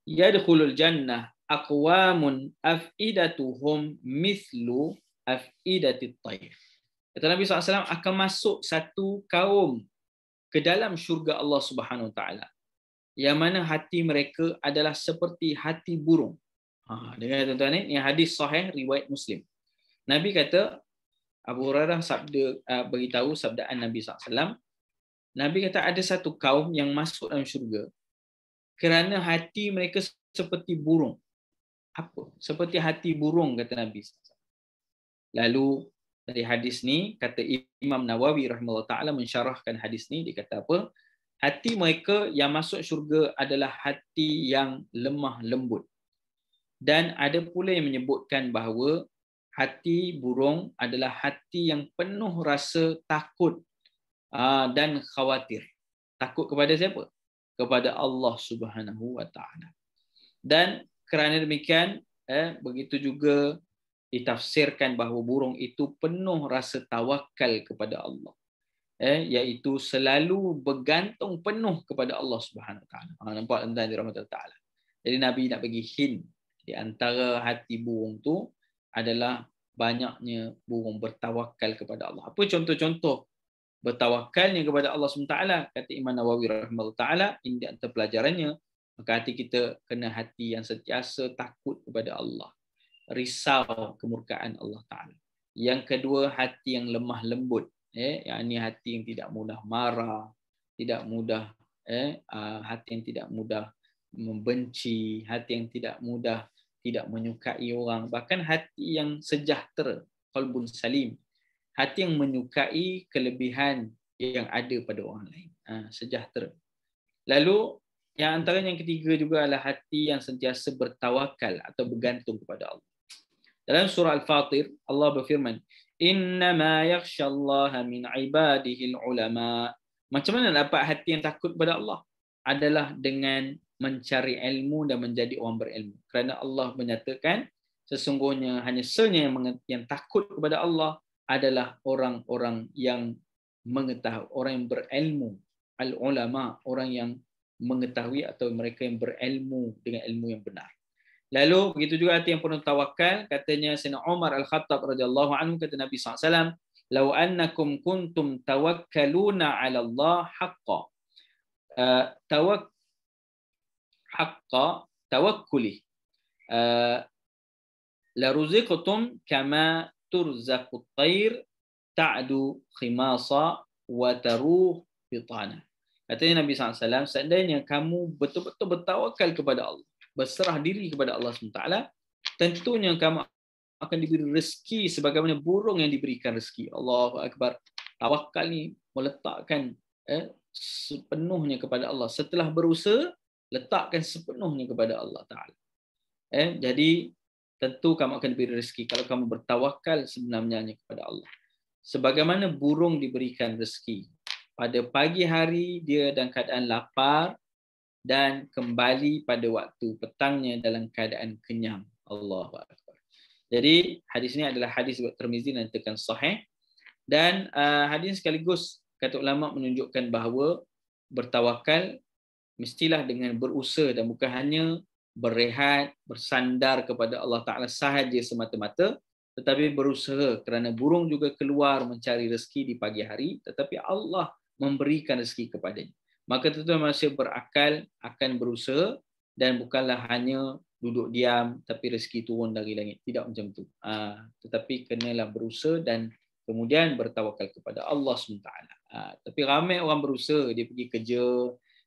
yadkhulul jannah aqwamun afidatuhum mithlu afidatit tayr. Kata Nabi SAW, akan masuk satu kaum ke dalam syurga Allah Subhanahu Wa Taala yang mana hati mereka adalah seperti hati burung. Dengar tuan-tuan ni, hadis sahih riwayat Muslim. Nabi kata, Abu Hurairah beritahu sabdaan Nabi SAW. Nabi kata ada satu kaum yang masuk dalam syurga kerana hati mereka seperti burung. Apa? Seperti hati burung, kata Nabi SAW. Lalu dari hadis ni, kata Imam Nawawi rahimahullah ta'ala mensyarahkan hadis ni, dia kata apa? Hati mereka yang masuk syurga adalah hati yang lemah lembut. Dan ada pula yang menyebutkan bahawa hati burung adalah hati yang penuh rasa takut dan khawatir. Takut kepada siapa? Kepada Allah Subhanahu Wa Taala. Dan kerana demikian, begitu juga ditafsirkan bahawa burung itu penuh rasa tawakal kepada Allah. Iaitu selalu bergantung penuh kepada Allah Subhanahu Wa Taala. Nampak tuan-tuan dirahmati Allah Taala. Jadi Nabi nak bagi hint di antara hati burung tu adalah banyaknya burung bertawakal kepada Allah. Apa contoh-contoh bertawakalnya kepada Allah SWT? Kata Imam Nawawi rahimahullah ta'ala, ini di antara pelajarannya, maka hati kita kena hati yang sentiasa takut kepada Allah, risau kemurkaan Allah Ta'ala. Yang kedua, hati yang lemah lembut, yakni hati yang tidak mudah marah, tidak mudah hati yang tidak mudah membenci, hati yang tidak mudah tidak menyukai orang, bahkan hati yang sejahtera, qalbun salim, hati yang menyukai kelebihan yang ada pada orang lain, sejahtera. Lalu yang antara yang ketiga juga adalah hati yang sentiasa bertawakal atau bergantung kepada Allah. Dalam surah Al-Fatir, Allah berfirman, innama yakhshallaha min ibadihi al-ulama. Macam mana dapat hati yang takut kepada Allah? Adalah dengan mencari ilmu dan menjadi orang berilmu. Kerana Allah menyatakan sesungguhnya hanya sahaja yang takut kepada Allah adalah orang-orang yang mengetahui, orang yang berilmu, al-ulama, orang yang mengetahui atau mereka yang berilmu dengan ilmu yang benar. Lalu begitu juga hati yang penuh tawakal, katanya Sayyidina Umar Al-Khattab radhiyallahu anhu, kata Nabi SAW, "Lau annakum kuntum tawakkaluna 'ala Allah haqqan." Tawakkuli. La ruziqtum kama turzaqut tayr ta'du khimasa wa taruh bitana. Katanya Nabi SAW, seandainya kamu betul-betul bertawakal kepada Allah, berserah diri kepada Allah SWT, tentunya kamu akan diberi rezeki sebagaimana burung yang diberikan rezeki. Allahu Akbar. Tawakal ni meletakkan sepenuhnya kepada Allah. Setelah berusaha, letakkan sepenuhnya kepada Allah Ta'ala. Jadi, tentu kamu akan diberi rezeki kalau kamu bertawakal sebenarnya kepada Allah. Sebagaimana burung diberikan rezeki. Pada pagi hari, dia dalam keadaan lapar dan kembali pada waktu petangnya dalam keadaan kenyang. Allahu Akbar. Jadi, hadis ini adalah hadis buat Tirmizi dan tekan sahih. Dan hadis sekaligus kata ulama menunjukkan bahawa bertawakal mestilah dengan berusaha dan bukan hanya berehat, bersandar kepada Allah Ta'ala sahaja semata-mata, tetapi berusaha kerana burung juga keluar mencari rezeki di pagi hari, tetapi Allah memberikan rezeki kepadanya. Maka tentu manusia berakal akan berusaha dan bukanlah hanya duduk diam tapi rezeki turun dari langit. Tidak macam itu. Tetapi kenalah berusaha dan kemudian bertawakal kepada Allah SWT. Tapi ramai orang berusaha, dia pergi kerja,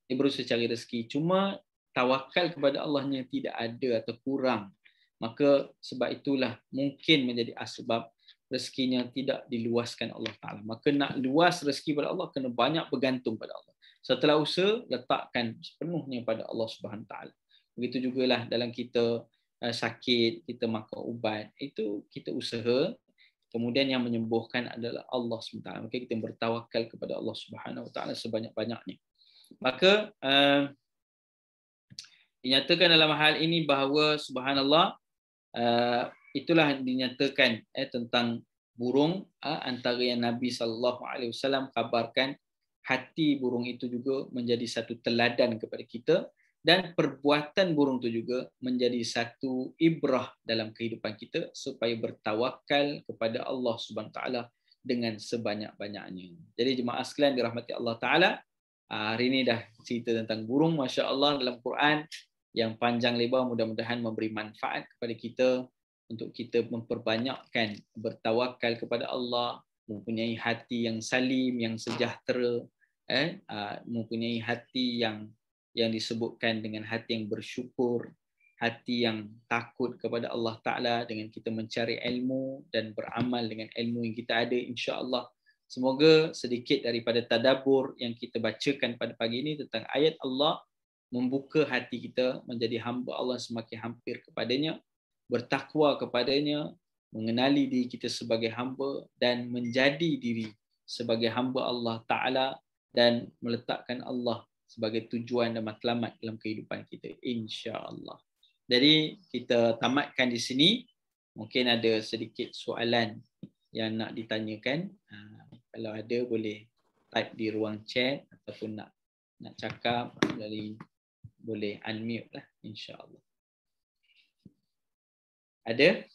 dia berusaha cari rezeki. Cuma tawakal kepada Allahnya tidak ada atau kurang. Maka sebab itulah mungkin menjadi asbab rezekinya tidak diluaskan Allah Ta'ala. Maka nak luas rezeki pada Allah, kena banyak bergantung pada Allah. Setelah usaha, letakkan sepenuhnya pada Allah Subhanahu Ta'ala. Begitu jugalah dalam kita sakit, kita makan ubat, itu kita usaha, kemudian yang menyembuhkan adalah Allah SWT. Maka kita bertawakal kepada Allah Subhanahu Ta'ala sebanyak-banyaknya. Maka dinyatakan dalam hal ini bahawa subhanallah, itulah dinyatakan tentang burung, antara yang Nabi SAW kabarkan, hati burung itu juga menjadi satu teladan kepada kita, dan perbuatan burung itu juga menjadi satu ibrah dalam kehidupan kita supaya bertawakal kepada Allah Subhanahu Wa Taala dengan sebanyak-banyaknya. Jadi jemaah sekalian dirahmati Allah Taala, hari ini dah cerita tentang burung, masya-Allah, dalam Quran yang panjang lebar, mudah-mudahan memberi manfaat kepada kita untuk kita memperbanyakkan bertawakal kepada Allah, mempunyai hati yang salim, yang sejahtera, mempunyai hati yang disebutkan dengan hati yang bersyukur, hati yang takut kepada Allah Ta'ala, dengan kita mencari ilmu dan beramal dengan ilmu yang kita ada, insya-Allah. Semoga sedikit daripada tadabbur yang kita bacakan pada pagi ini tentang ayat Allah membuka hati kita menjadi hamba Allah semakin hampir kepadanya, bertakwa kepadanya, mengenali diri kita sebagai hamba dan menjadi diri sebagai hamba Allah Ta'ala dan meletakkan Allah sebagai tujuan dan matlamat dalam kehidupan kita, insya-Allah. Jadi kita tamatkan di sini. Mungkin ada sedikit soalan yang nak ditanyakan. Kalau ada boleh type di ruang chat ataupun nak cakap boleh unmute lah, insya-Allah. Ada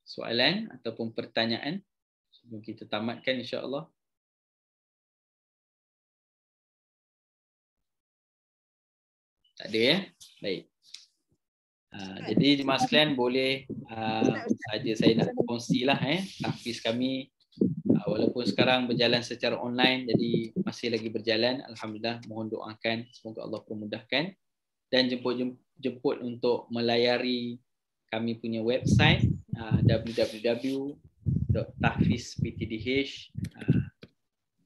soalan ataupun pertanyaan sebelum kita tamatkan, insya-Allah? Tak ada ya? Baik. Jadi jemaah sekalian boleh saja saya nak kongsilah tahfiz kami, walaupun sekarang berjalan secara online, jadi masih lagi berjalan, alhamdulillah. Mohon doakan semoga Allah permudahkan dan jemput untuk melayari kami punya website www.tahfizptdh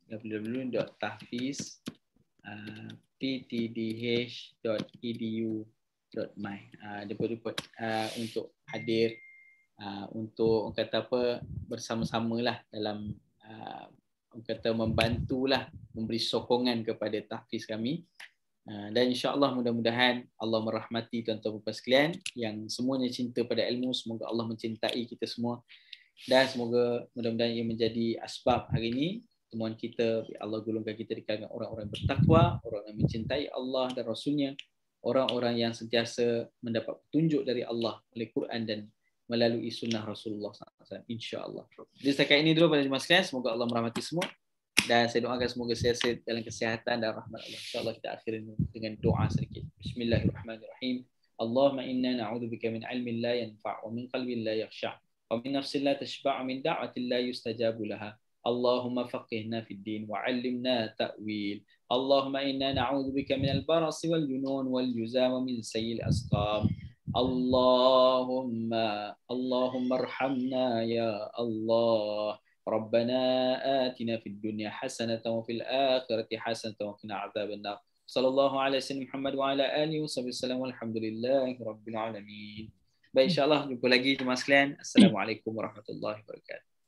www.tahfizptdh.edu.my. Dapat untuk hadir, untuk kata apa, bersama-samalah dalam kata membantulah memberi sokongan kepada tahfiz kami. Dan insya-Allah mudah-mudahan Allah merahmati tuan-tuan dan puan sekalian yang semuanya cinta pada ilmu. Semoga Allah mencintai kita semua dan semoga mudah-mudahan ia menjadi asbab hari ini temuan kita, Allah golongkan kita di kalangan orang-orang bertakwa, orang yang mencintai Allah dan Rasulnya, orang-orang yang sentiasa mendapat petunjuk dari Allah oleh Quran dan melalui sunnah Rasulullah SAW, insya-Allah. Jadi setakat ini dulu pada jemaah sekalian, semoga Allah merahmati semua. Dan saya doakan semoga sehat dalam kesihatan dan rahmat Allah. InsyaAllah kita akhiri dengan doa sedikit. Bismillahirrahmanirrahim. Allahumma inna na'udzubika min ilmin la yanfa' wa min qalbin la yakhsha' wa min nafsin la tashba' min da'watin la yustajabu laha. Allahumma faqihna fid din wa 'allimna ta'wil. Allahumma inna na'udzubika min al-baras wal junun wal juzam wa min sayyi'il asqam. Allahumma arhamna ya Allah. ربنا آتنا في الدنيا حسنة وفي الآخرة حسنة وقنا عذاب النار صلى الله على سيدنا محمد وعلى آله وصحبه وسلم والحمد لله رب العالمين. Baik, insyaAllah jumpa lagi jemaah sekalian. Assalamualaikum warahmatullahi wabarakatuh.